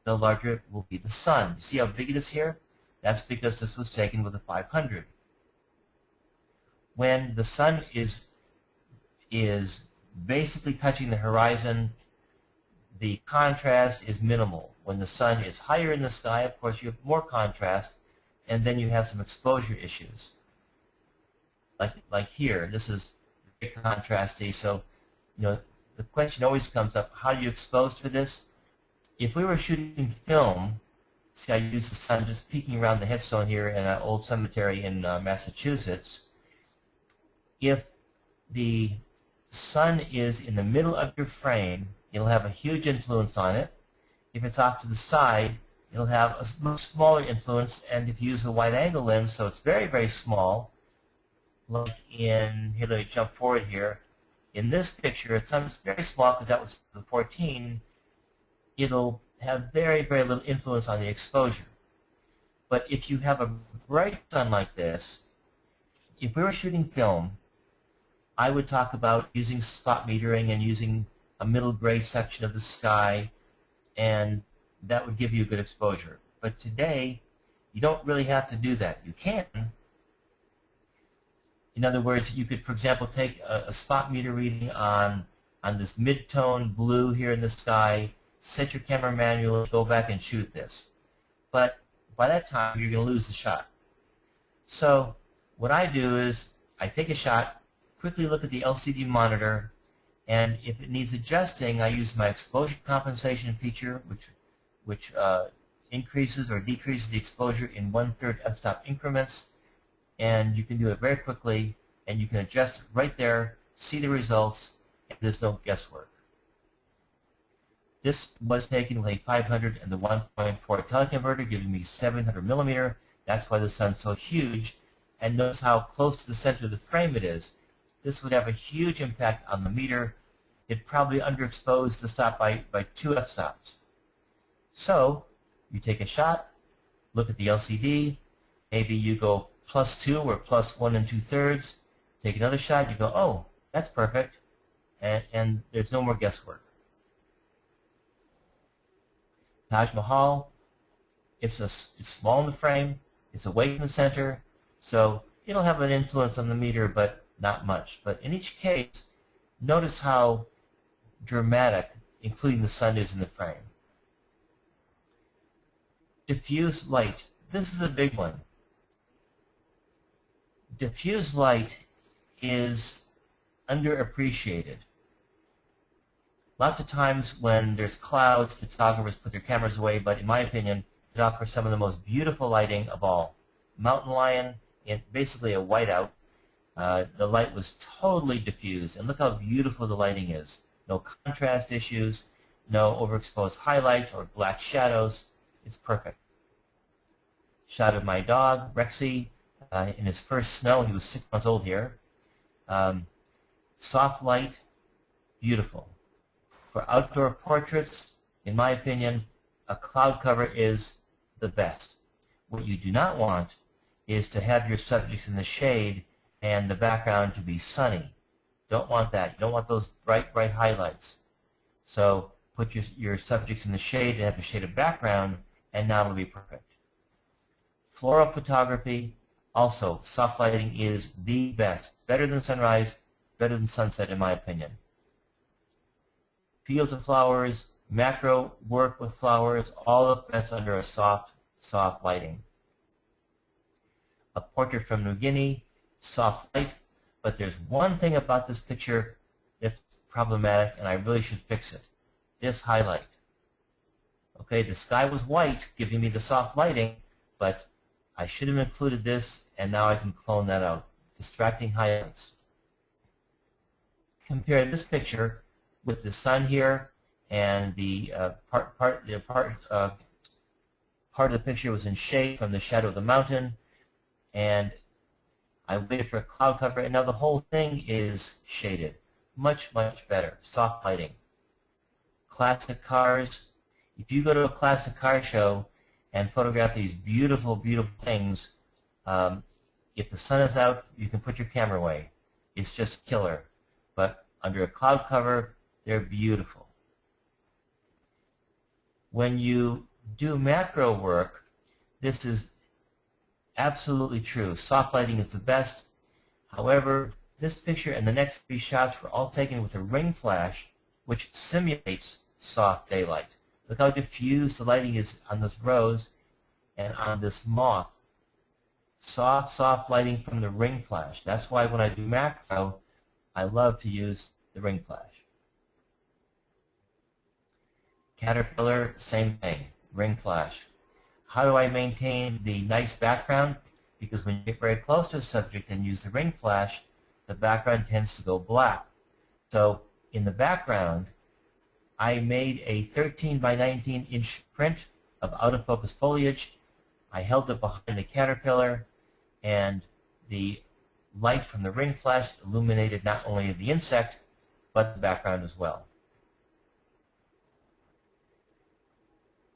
the larger it will be the sun. You see how big it is here? That's because this was taken with a 500. When the sun is basically touching the horizon, the contrast is minimal. When the sun is higher in the sky, of course, you have more contrast, and then you have some exposure issues. Like here, this is very contrasty, so the question always comes up, how do you expose for this? If we were shooting film, see I use the sun just peeking around the headstone here in an old cemetery in Massachusetts. If the sun is in the middle of your frame, it'll have a huge influence on it. If it's off to the side, it'll have a much smaller influence, and if you use a wide angle lens, so it's very, very small, like in, here, let me jump forward here. In this picture, it's very small because that was the 14. It'll have very, very little influence on the exposure. But if you have a bright sun like this, if we were shooting film, I would talk about using spot metering and using a middle gray section of the sky, and that would give you good exposure. But today, you don't really have to do that. You can. In other words, you could, for example, take a spot meter reading on this mid-tone blue here in the sky, set your camera manually, go back and shoot this. But by that time, you're going to lose the shot. So what I do is I take a shot, quickly look at the LCD monitor, and if it needs adjusting, I use my exposure compensation feature, which increases or decreases the exposure in 1/3 f-stop increments, and you can do it very quickly, and you can adjust it right there, see the results, and there's no guesswork. This was taken with a 500 and the 1.4 teleconverter, giving me 700 millimeter. That's why the sun's so huge, and notice how close to the center of the frame it is. This would have a huge impact on the meter. It probably underexposed the stop by 2 f-stops. So you take a shot, look at the LCD, maybe you go +2 or +1 2/3, take another shot, you go, oh, that's perfect, and there's no more guesswork. Taj Mahal, it's small in the frame, it's away from the center, so it'll have an influence on the meter, but not much. But in each case, notice how dramatic including the sun is in the frame. Diffuse light. This is a big one. Diffuse light is underappreciated. Lots of times when there's clouds, photographers put their cameras away, but in my opinion, it offers some of the most beautiful lighting of all. Mountain lion in basically a whiteout. The light was totally diffused, and look how beautiful the lighting is. No contrast issues, no overexposed highlights or black shadows. It's perfect. Shot of my dog, Rexy, in his first snow. He was 6 months old here. Soft light, beautiful. For outdoor portraits, in my opinion, a cloud cover is the best. What you do not want is to have your subjects in the shade and the background to be sunny. Don't want that. You don't want those bright, bright highlights. So put your subjects in the shade and have a shaded background, and now it'll be perfect. Floral photography, also, soft lighting is the best. Better than sunrise, better than sunset, in my opinion. Fields of flowers, macro work with flowers, all the best under a soft lighting. A portrait from New Guinea, soft light, but there's one thing about this picture that's problematic, and I really should fix it. This highlight. Okay, the sky was white, giving me the soft lighting, but I should have included this, and now I can clone that out. Distracting highlights. Compare this picture with the sun here, and the part of the picture was in shade from the shadow of the mountain, and I waited for a cloud cover, and now the whole thing is shaded. Much, much better. Soft lighting. Classic cars. If you go to a classic car show and photograph these beautiful, beautiful things, if the sun is out, you can put your camera away. It's just killer. But under a cloud cover, they're beautiful. When you do macro work, this is absolutely true. Soft lighting is the best. However, this picture and the next 3 shots were all taken with a ring flash, which simulates soft daylight. Look how diffused the lighting is on this rose and on this moth. Soft, soft lighting from the ring flash. That's why when I do macro, I love to use the ring flash. Caterpillar, same thing, ring flash. How do I maintain the nice background? Because when you get very close to a subject and use the ring flash, the background tends to go black. So in the background, I made a 13 by 19 inch print of out of focus foliage. I held it behind the caterpillar, and the light from the ring flash illuminated not only the insect, but the background as well.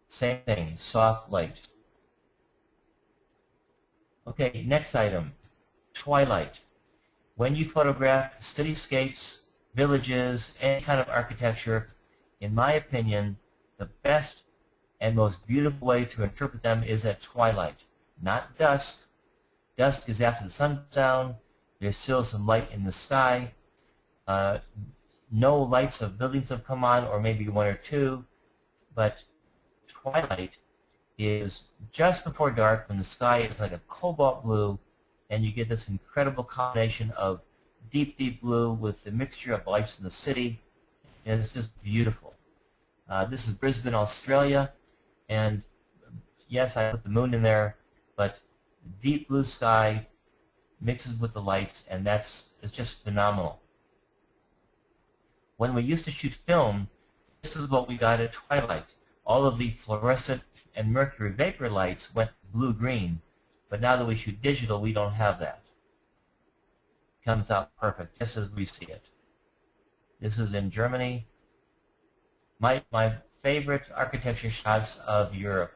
Same thing, soft light. Okay, next item, Twilight. When you photograph cityscapes, villages, any kind of architecture, in my opinion, the best and most beautiful way to interpret them is at twilight, not dusk. Dusk is after the sun goes down. There's still some light in the sky. No lights of buildings have come on, or maybe 1 or 2, but twilight is just before dark when the sky is like a cobalt blue, and you get this incredible combination of deep, deep blue with the mixture of lights in the city, and it's just beautiful. This is Brisbane, Australia, and yes, I put the moon in there, but deep blue sky mixes with the lights, and it's just phenomenal. When we used to shoot film, this is what we got at twilight. All of the fluorescent and mercury vapor lights went blue-green, but now that we shoot digital, we don't have that. Comes out perfect, just as we see it. This is in Germany. My favorite architecture shots of Europe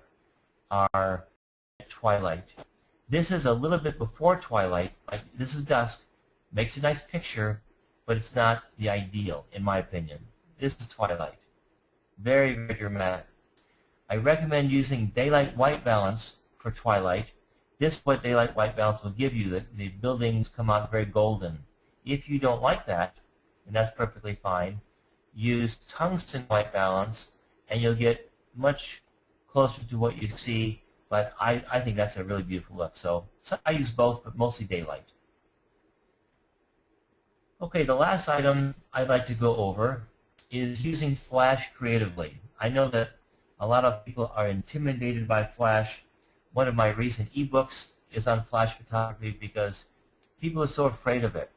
are at twilight. This is a little bit before twilight. Like, this is dusk. Makes a nice picture, but it's not the ideal, in my opinion. This is twilight. Very, very dramatic. I recommend using daylight white balance for twilight. This is what daylight white balance will give you. The buildings come out very golden. If you don't like that, and that's perfectly fine, use tungsten white balance, and you'll get much closer to what you see, but I think that's a really beautiful look. So I use both, but mostly daylight. Okay, the last item I'd like to go over is using flash creatively. I know that a lot of people are intimidated by flash. One of my recent ebooks is on flash photography because people are so afraid of it.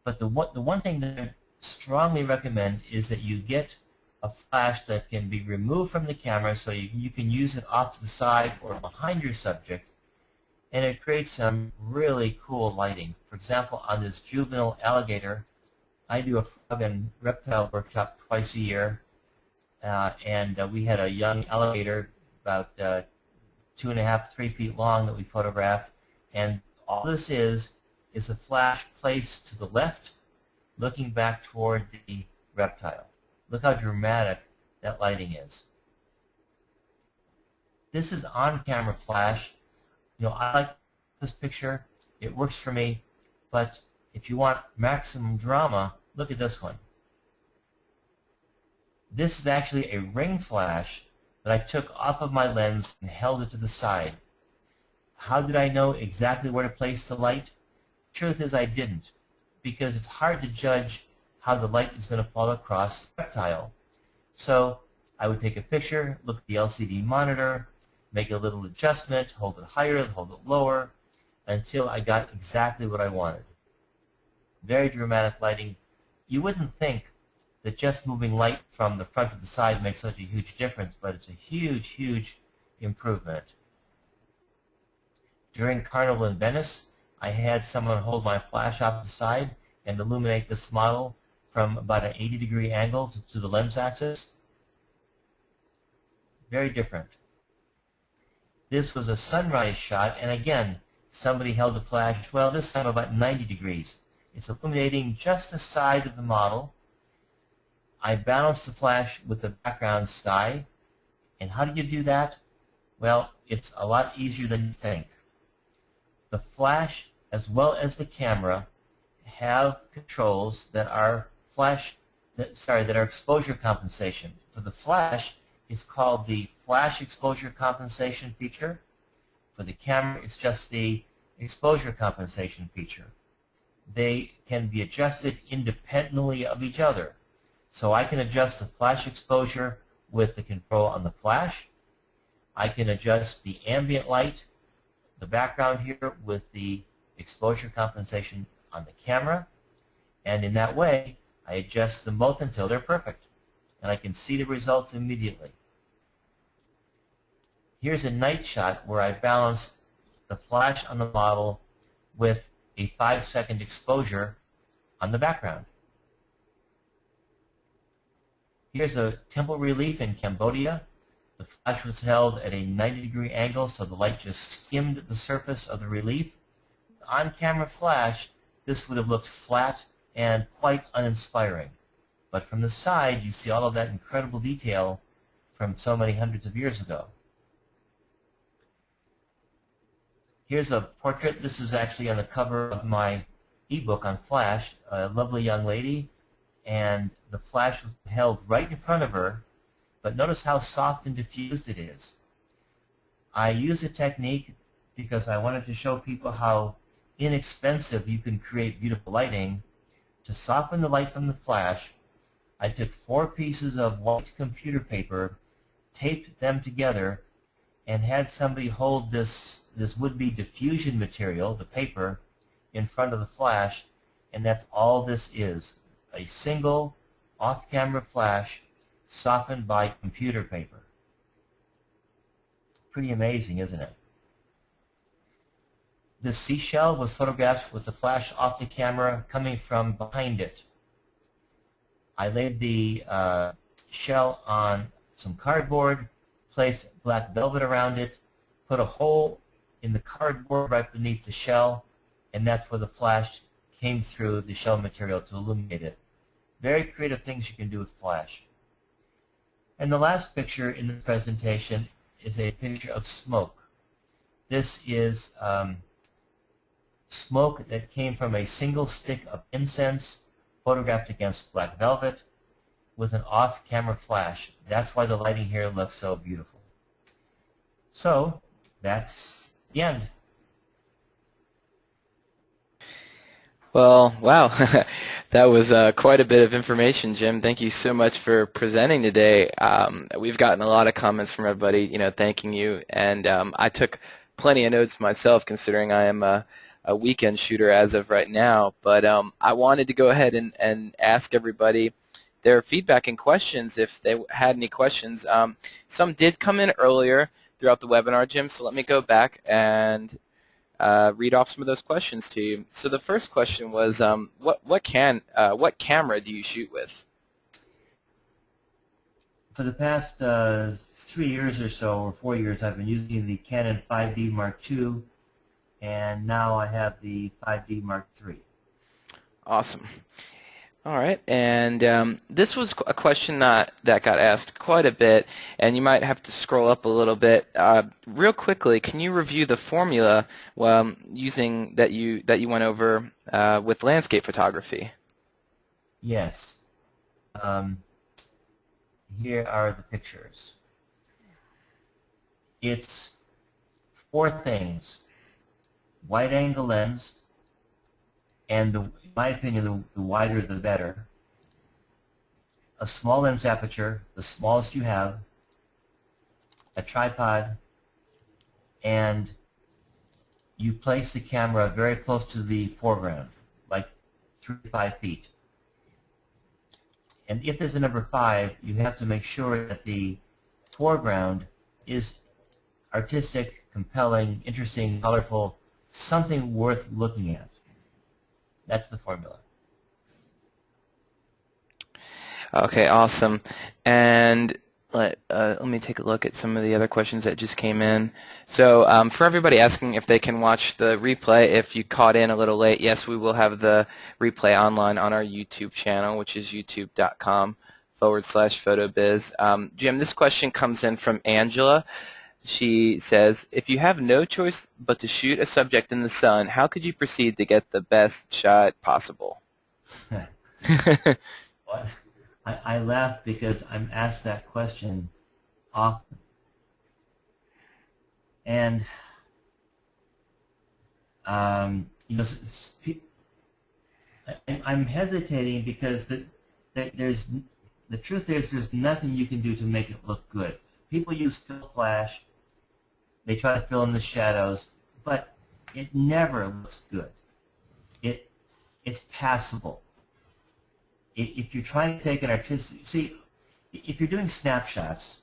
But the one thing that I strongly recommend is that you get a flash that can be removed from the camera, so you can use it off to the side or behind your subject, and it creates some really cool lighting. For example, on this juvenile alligator, I do a frog and reptile workshop twice a year, and we had a young alligator about 2.5 to 3 feet long that we photographed, and all this is the flash placed to the left, looking back toward the reptile. Look how dramatic that lighting is. This is on-camera flash. You know, I like this picture. It works for me, but if you want maximum drama, look at this one. This is actually a ring flash that I took off of my lens and held it to the side. How did I know exactly where to place the light? Truth is I didn't, because it's hard to judge how the light is going to fall across the reptile. So I would take a picture, look at the LCD monitor, make a little adjustment, hold it higher, hold it lower, until I got exactly what I wanted. Very dramatic lighting. You wouldn't think that just moving light from the front to the side makes such a huge difference, but it's a huge, huge improvement. During Carnival in Venice, I had someone hold my flash off the side and illuminate this model from about an 80-degree angle to the lens axis. Very different. This was a sunrise shot, and again, somebody held the flash, well, this time about 90 degrees. It's illuminating just the side of the model. I balanced the flash with the background sky. And how do you do that? Well, it's a lot easier than you think. The flash, as well as the camera, have controls that are that are exposure compensation. For the flash, it's called the flash exposure compensation feature. For the camera, it's just the exposure compensation feature. They can be adjusted independently of each other. So I can adjust the flash exposure with the control on the flash. I can adjust the ambient light, the background here, with the exposure compensation on the camera. And in that way, I adjust them both until they're perfect. And I can see the results immediately. Here's a night shot where I balanced the flash on the model with a 5-second exposure on the background. Here's a temple relief in Cambodia. The flash was held at a 90-degree angle, so the light just skimmed the surface of the relief. On-camera flash, this would have looked flat and quite uninspiring. But from the side, you see all of that incredible detail from so many hundreds of years ago. Here's a portrait. This is actually on the cover of my ebook on flash. A lovely young lady, and the flash was held right in front of her, but notice how soft and diffused it is. I use a technique because I wanted to show people how inexpensive you can create beautiful lighting. To soften the light from the flash, I took 4 pieces of white computer paper, taped them together, and had somebody hold this would-be diffusion material, the paper, in front of the flash, and that's all this is. A single off-camera flash softened by computer paper. Pretty amazing, isn't it? This seashell was photographed with the flash off the camera coming from behind it. I laid the shell on some cardboard, placed black velvet around it, put a hole in the cardboard right beneath the shell, and that's where the flash came through the shell material to illuminate it. Very creative things you can do with flash. And the last picture in this presentation is a picture of smoke. This is smoke that came from a single stick of incense photographed against black velvet with an off-camera flash. That's why the lighting here looks so beautiful. So that's the end. Well, wow, that was quite a bit of information, Jim. Thank you so much for presenting today. We've gotten a lot of comments from everybody, thanking you, and I took plenty of notes myself, considering I am a weekend shooter as of right now. But I wanted to go ahead and ask everybody their feedback and questions if they had any questions. Some did come in earlier throughout the webinar, Jim, so let me go back and read off some of those questions to you. So the first question was, what camera do you shoot with? For the past 3 years or so, or 4 years, I've been using the Canon 5D Mark II, and now I have the 5D Mark III. Awesome. All right, and this was a question that got asked quite a bit, and you might have to scroll up a little bit. Real quickly, can you review the formula using that you went over with landscape photography? Yes. Here are the pictures. It's 4 things: wide-angle lens, and in my opinion, the wider the better. A small lens aperture, the smallest you have, a tripod, and you place the camera very close to the foreground, like 3 to 5 feet. And if there's a number 5, you have to make sure that the foreground is artistic, compelling, interesting, colorful, something worth looking at. That's the formula. Okay, awesome. And let me take a look at some of the other questions that just came in. So for everybody asking if they can watch the replay, if you caught in a little late, yes, we will have the replay online on our YouTube channel, which is youtube.com/photobiz. Jim, this question comes in from Angela. She says, if you have no choice but to shoot a subject in the sun, how could you proceed to get the best shot possible? What? I laugh because I'm asked that question often. And, you know, I'm hesitating because the truth is there's nothing you can do to make it look good. People use fill flash. They try to fill in the shadows, but it never looks good. It's passable. If you're trying to take an artistic, see, if you're doing snapshots,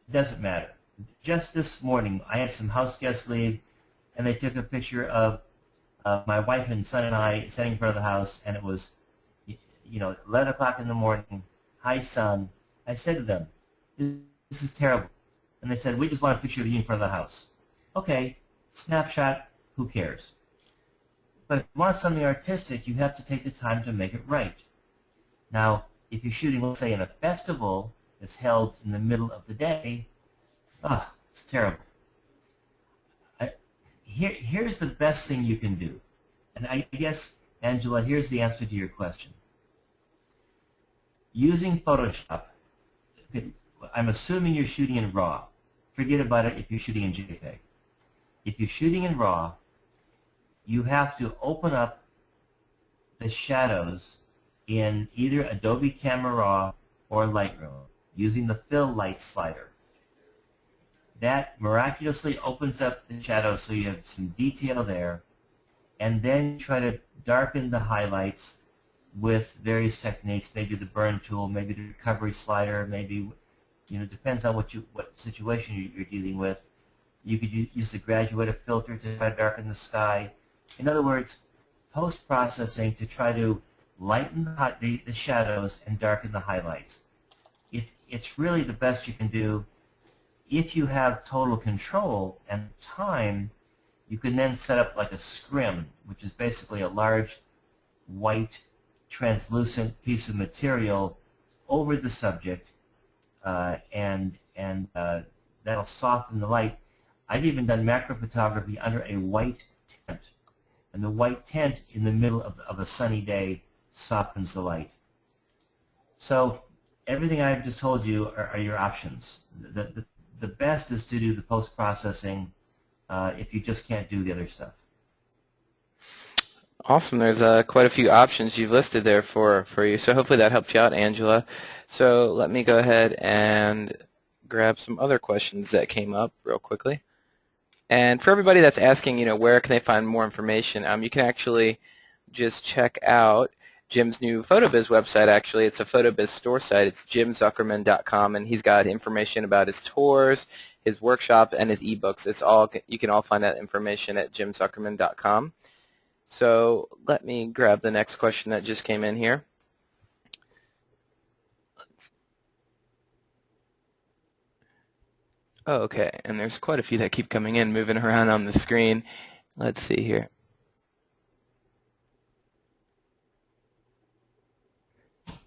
it doesn't matter. Just this morning, I had some house guests leave, and they took a picture of my wife and son and I sitting in front of the house, and it was, 11 o'clock in the morning, high sun. I said to them, this is terrible. And they said, we just want a picture of you in front of the house. Okay, snapshot, who cares? But if you want something artistic, you have to take the time to make it right. Now, if you're shooting, let's say, in a festival that's held in the middle of the day, it's terrible. Here's the best thing you can do. And I guess, Angela, here's the answer to your question. Using Photoshop, I'm assuming you're shooting in RAW. Forget about it if you're shooting in JPEG. If you're shooting in RAW, you have to open up the shadows in either Adobe Camera Raw or Lightroom using the Fill Light slider. That miraculously opens up the shadows so you have some detail there, and then try to darken the highlights with various techniques, maybe the burn tool, maybe the recovery slider, maybe, depends on what situation you're dealing with. You could use the graduated filter to try to darken the sky. In other words, post-processing to try to lighten the shadows and darken the highlights. It's really the best you can do. If you have total control and time, you can then set up like a scrim, which is basically a large white translucent piece of material over the subject, and that'll soften the light. I've even done macro photography under a white tent, and the white tent in the middle of a sunny day softens the light. So everything I've just told you are your options. The best is to do the post-processing if you just can't do the other stuff. Awesome. There's quite a few options you've listed there for you. So hopefully that helped you out, Angela. So let me go ahead and grab some other questions that came up real quickly. And for everybody that's asking, where can they find more information, you can actually just check out Jim's new PhotoBiz website, actually. It's a PhotoBiz store site. It's jimzuckerman.com, and he's got information about his tours, his workshop, and his ebooks. It's all, you can all find that information at jimzuckerman.com. So let me grab the next question that just came in here. Oh, okay, and there's quite a few that keep coming in, moving around on the screen. Let's see here.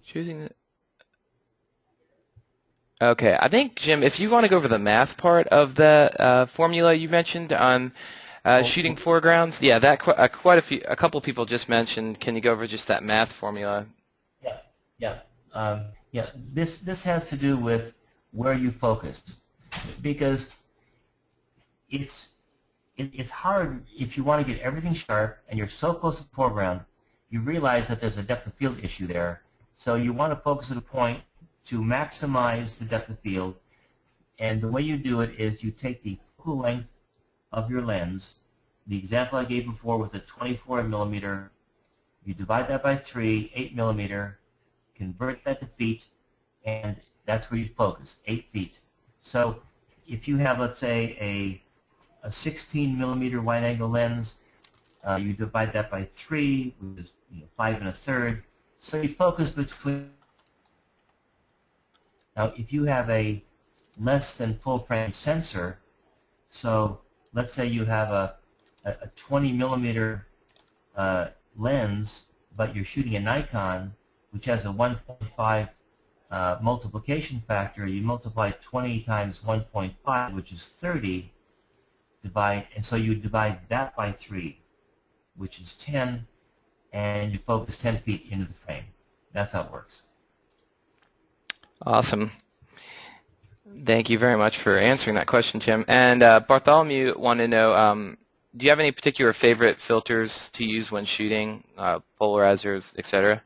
Choosing the... Okay, I think, Jim, if you want to go over the math part of the formula you mentioned on shooting foregrounds, yeah, that a couple people just mentioned. Can you go over just that math formula? Yeah. This has to do with where you focus, because it's hard if you want to get everything sharp and you're so close to the foreground. You realize that there's a depth of field issue there, so you want to focus at a point to maximize the depth of field. And the way you do it is you take the focal length of your lens, the example I gave before with a 24 millimeter, you divide that by 3, 8 millimeter, convert that to feet, and that's where you focus, 8 feet. So if you have, let's say, a 16 millimeter wide angle lens, you divide that by 3, which is 5 1/3. So you focus between. Now, if you have a less than full frame sensor, so let's say you have a 20 millimeter lens, but you're shooting a Nikon, which has a 1.5 multiplication factor. You multiply 20 times 1.5, which is 30, and so you divide that by 3, which is 10, and you focus 10 feet into the frame. That's how it works. Awesome. Thank you very much for answering that question, Jim. And Bartholomew wanted to know, do you have any particular favorite filters to use when shooting, polarizers, etc.?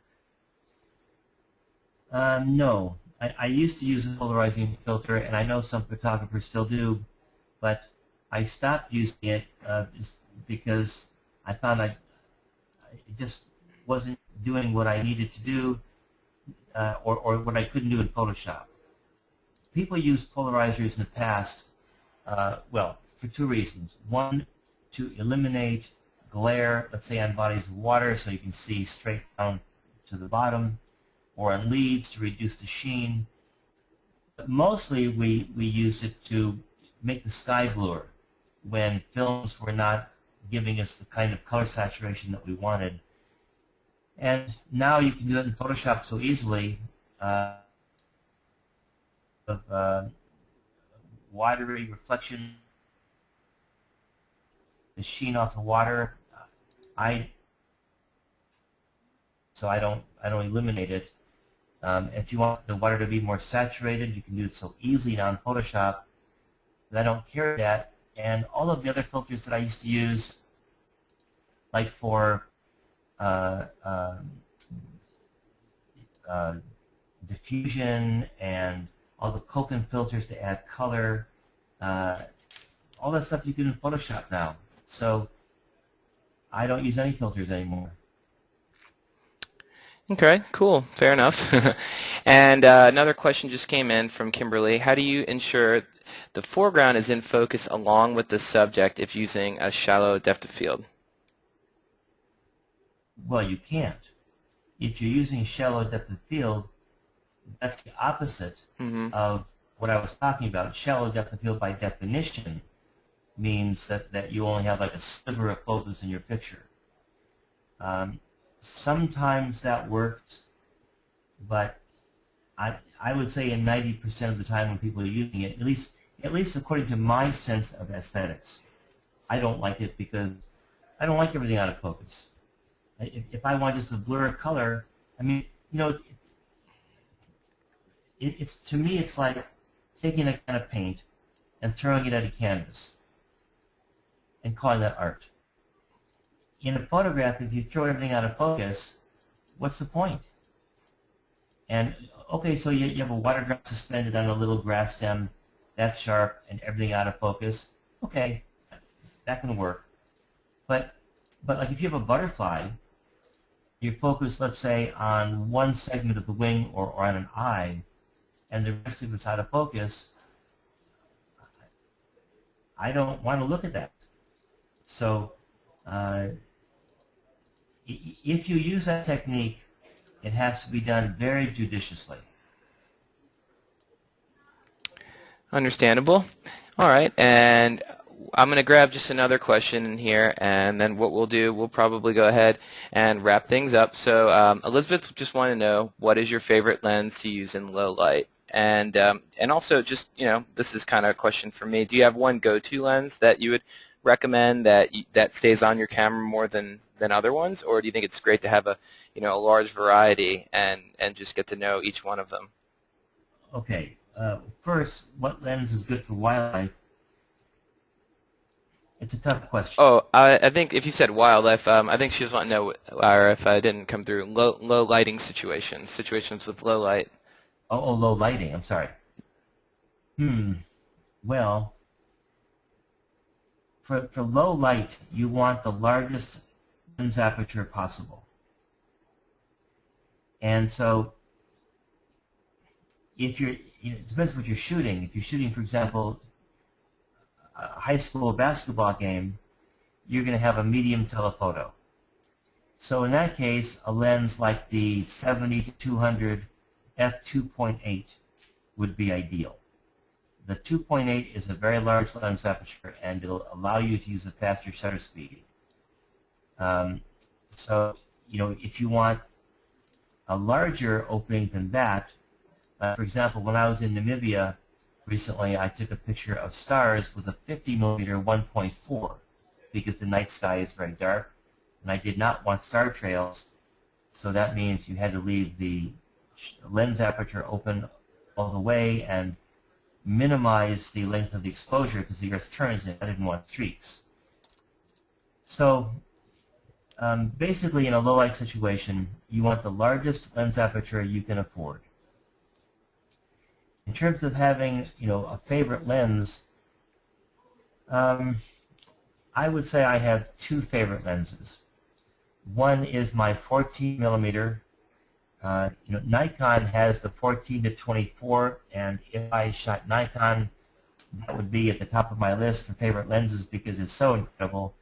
No. I used to use a polarizing filter, and I know some photographers still do, but I stopped using it just because I found it just wasn't doing what I needed to do, or what I couldn't do in Photoshop. People used polarizers in the past, well, for 2 reasons. One, to eliminate glare, let's say on bodies of water, so you can see straight down to the bottom, or on leaves to reduce the sheen. But mostly we used it to make the sky bluer when films were not giving us the kind of color saturation that we wanted. And now you can do it in Photoshop so easily. Watery reflection, the sheen off the water. So I don't eliminate it. If you want the water to be more saturated, you can do it so easily now in Photoshop. But I don't carry that. And all of the other filters that I used to use, like for diffusion and all the Koken filters to add color, all that stuff you can do in Photoshop now. So I don't use any filters anymore. Okay, cool. Fair enough. And another question just came in from Kimberly. How do you ensure the foreground is in focus along with the subject if using a shallow depth of field? Well, you can't. If you're using shallow depth of field, that's the opposite of what I was talking about. Shallow depth of field by definition means that you only have like a sliver of focus in your picture. Sometimes that works, but I would say in 90% of the time when people are using it, at least according to my sense of aesthetics, I don't like it because I don't like everything out of focus. If I want just a blur of color, I mean, it's to me it's like taking a can of paint and throwing it at a canvas and calling that art. In a photograph, if you throw everything out of focus, what's the point? And okay, so you have a water drop suspended on a little grass stem, that's sharp, and everything out of focus. Okay, that can work. But like if you have a butterfly, you're focused, let's say, on one segment of the wing or on an eye, and the rest of it's out of focus, I don't want to look at that. So if you use that technique, it has to be done very judiciously. Understandable. All right, and I'm going to grab just another question in here, and then what we'll do, we'll probably go ahead and wrap things up. So Elizabeth just wanted to know, what is your favorite lens to use in low light? And also just, this is kind of a question for me. Do you have one go-to lens that you would recommend that stays on your camera more than other ones, or do you think it's great to have a large variety and just get to know each one of them? Okay. First, what lens is good for wildlife? It's a tough question. Oh, I think if you said wildlife, I think she was wanting to know, or if I didn't come through, low lighting situations with low light. Oh, low lighting. I'm sorry. Well, for low light, you want the largest lens aperture possible. And so, if you're, it depends what you're shooting. If you're shooting, for example, a high school basketball game, you're going to have a medium telephoto. So in that case, a lens like the 70-200 f2.8 would be ideal. The 2.8 is a very large lens aperture, and it'll allow you to use a faster shutter speed. So, if you want a larger opening than that, for example, when I was in Namibia recently, I took a picture of stars with a 50mm 1.4 because the night sky is very dark, and I did not want star trails, so that means you had to leave the lens aperture open all the way and minimize the length of the exposure because the Earth turns and I didn't want streaks. So basically, in a low light situation, you want the largest lens aperture you can afford. In terms of having, a favorite lens, I would say I have two favorite lenses. One is my 14mm. Nikon has the 14-24, and if I shot Nikon, that would be at the top of my list for favorite lenses because it's so incredible.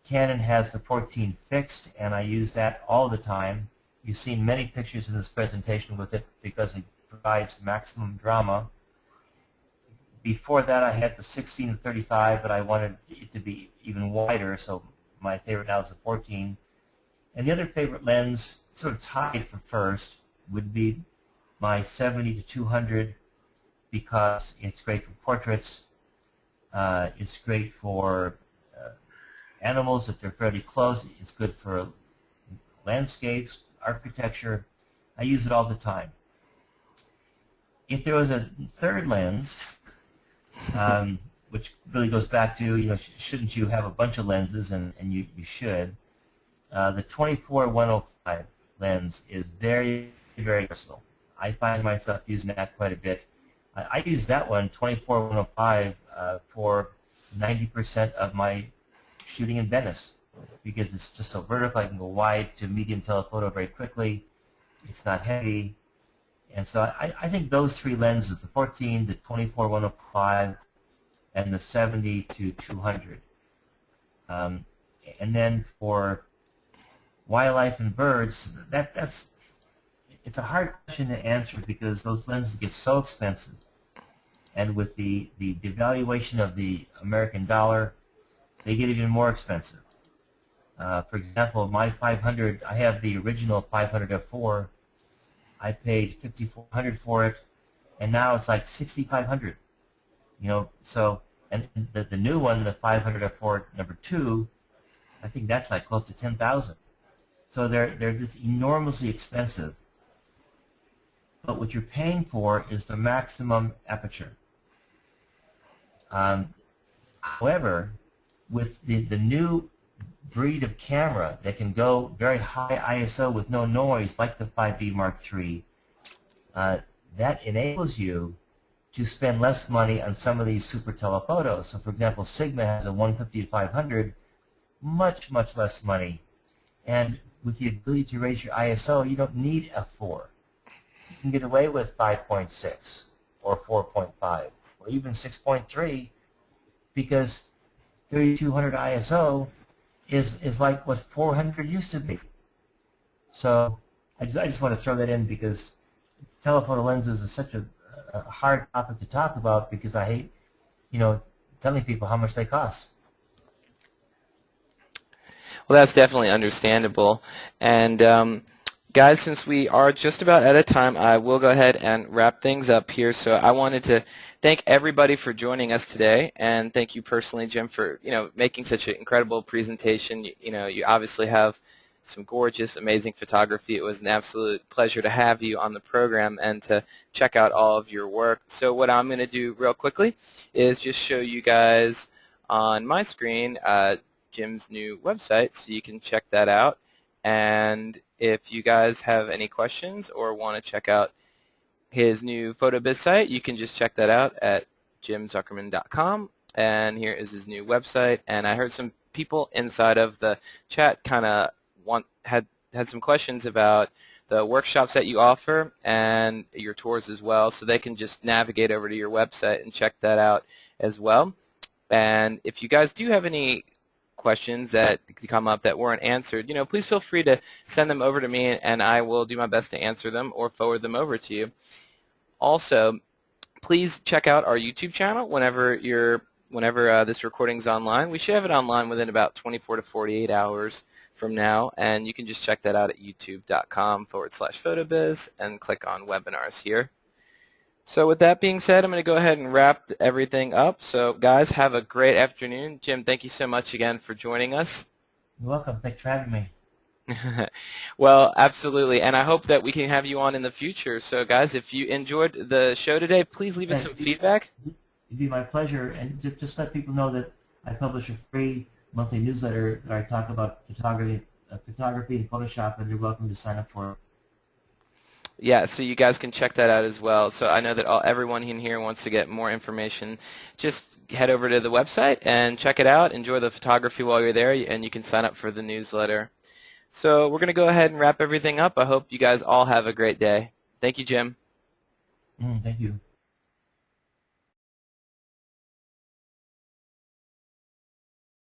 Canon has the 14 fixed, and I use that all the time. You've seen many pictures in this presentation with it because it provides maximum drama. Before that, I had the 16-35, but I wanted it to be even wider, so my favorite now is the 14. And the other favorite lens, sort of tied for first, would be my 70-200 because it's great for portraits. It's great for animals if they're fairly close. It's good for landscapes, architecture. I use it all the time. If there was a third lens, which really goes back to, shouldn't you have a bunch of lenses, and you should. The 24-105 lens is very, very versatile. I find myself using that quite a bit. I use that one, 24-105, for 90% of my shooting in Venice because it's just so vertical. I can go wide to medium telephoto very quickly. It's not heavy. And so I think those three lenses, the 14, the 24-105, and the 70-200. And then for wildlife and birds, it's a hard question to answer because those lenses get so expensive. And with the devaluation of the American dollar, they get even more expensive. For example, my 500, I have the original 500 f4. I paid $5,400 for it, and now it's like $6,500. So, and the new one, the 500 f4 number 2, I think that's like close to $10,000. So they're just enormously expensive. But what you're paying for is the maximum aperture. However, with the new breed of camera that can go very high ISO with no noise, like the 5D Mark III, that enables you to spend less money on some of these super telephotos. So, for example, Sigma has a 150-500, much less money. And with the ability to raise your ISO, you don't need f4. You can get away with 5.6 or 4.5 or even 6.3 because 3200 ISO is like what 400 used to be. So I just want to throw that in because telephoto lenses is such a hard topic to talk about because I hate, telling people how much they cost. Well, that's definitely understandable. And guys, since we are just about out of time, I will go ahead and wrap things up here. So I wanted to thank everybody for joining us today, and thank you personally, Jim, for making such an incredible presentation. You obviously have some gorgeous, amazing photography. It was an absolute pleasure to have you on the program and to check out all of your work. So what I'm going to do real quickly is just show you guys on my screen Jim's new website, so you can check that out. And if you guys have any questions or want to check out his new PhotoBiz site, you can just check that out at jimzuckerman.com. And here is his new website. And I heard some people inside of the chat kind of had some questions about the workshops that you offer and your tours as well, so they can just navigate over to your website and check that out as well. And if you guys do have any questions that come up that weren't answered, please feel free to send them over to me, and I will do my best to answer them or forward them over to you. Also, please check out our YouTube channel whenever this recording's online. We should have it online within about 24 to 48 hours from now, and you can just check that out at youtube.com/photobiz and click on webinars here. So with that being said, I'm going to go ahead and wrap everything up. So guys, have a great afternoon. Jim, thank you so much again for joining us. You're welcome. Thanks for having me. Well, absolutely, and I hope that we can have you on in the future. So guys, if you enjoyed the show today, please leave us some feedback. It'd be my pleasure, and just let people know that I publish a free monthly newsletter that I talk about photography and Photoshop, and you're welcome to sign up for it. Yeah, so you guys can check that out as well. So I know that everyone in here wants to get more information. Just head over to the website and check it out. Enjoy the photography while you're there, and you can sign up for the newsletter. So we're going to go ahead and wrap everything up. I hope you guys all have a great day. Thank you, Jim. Thank you.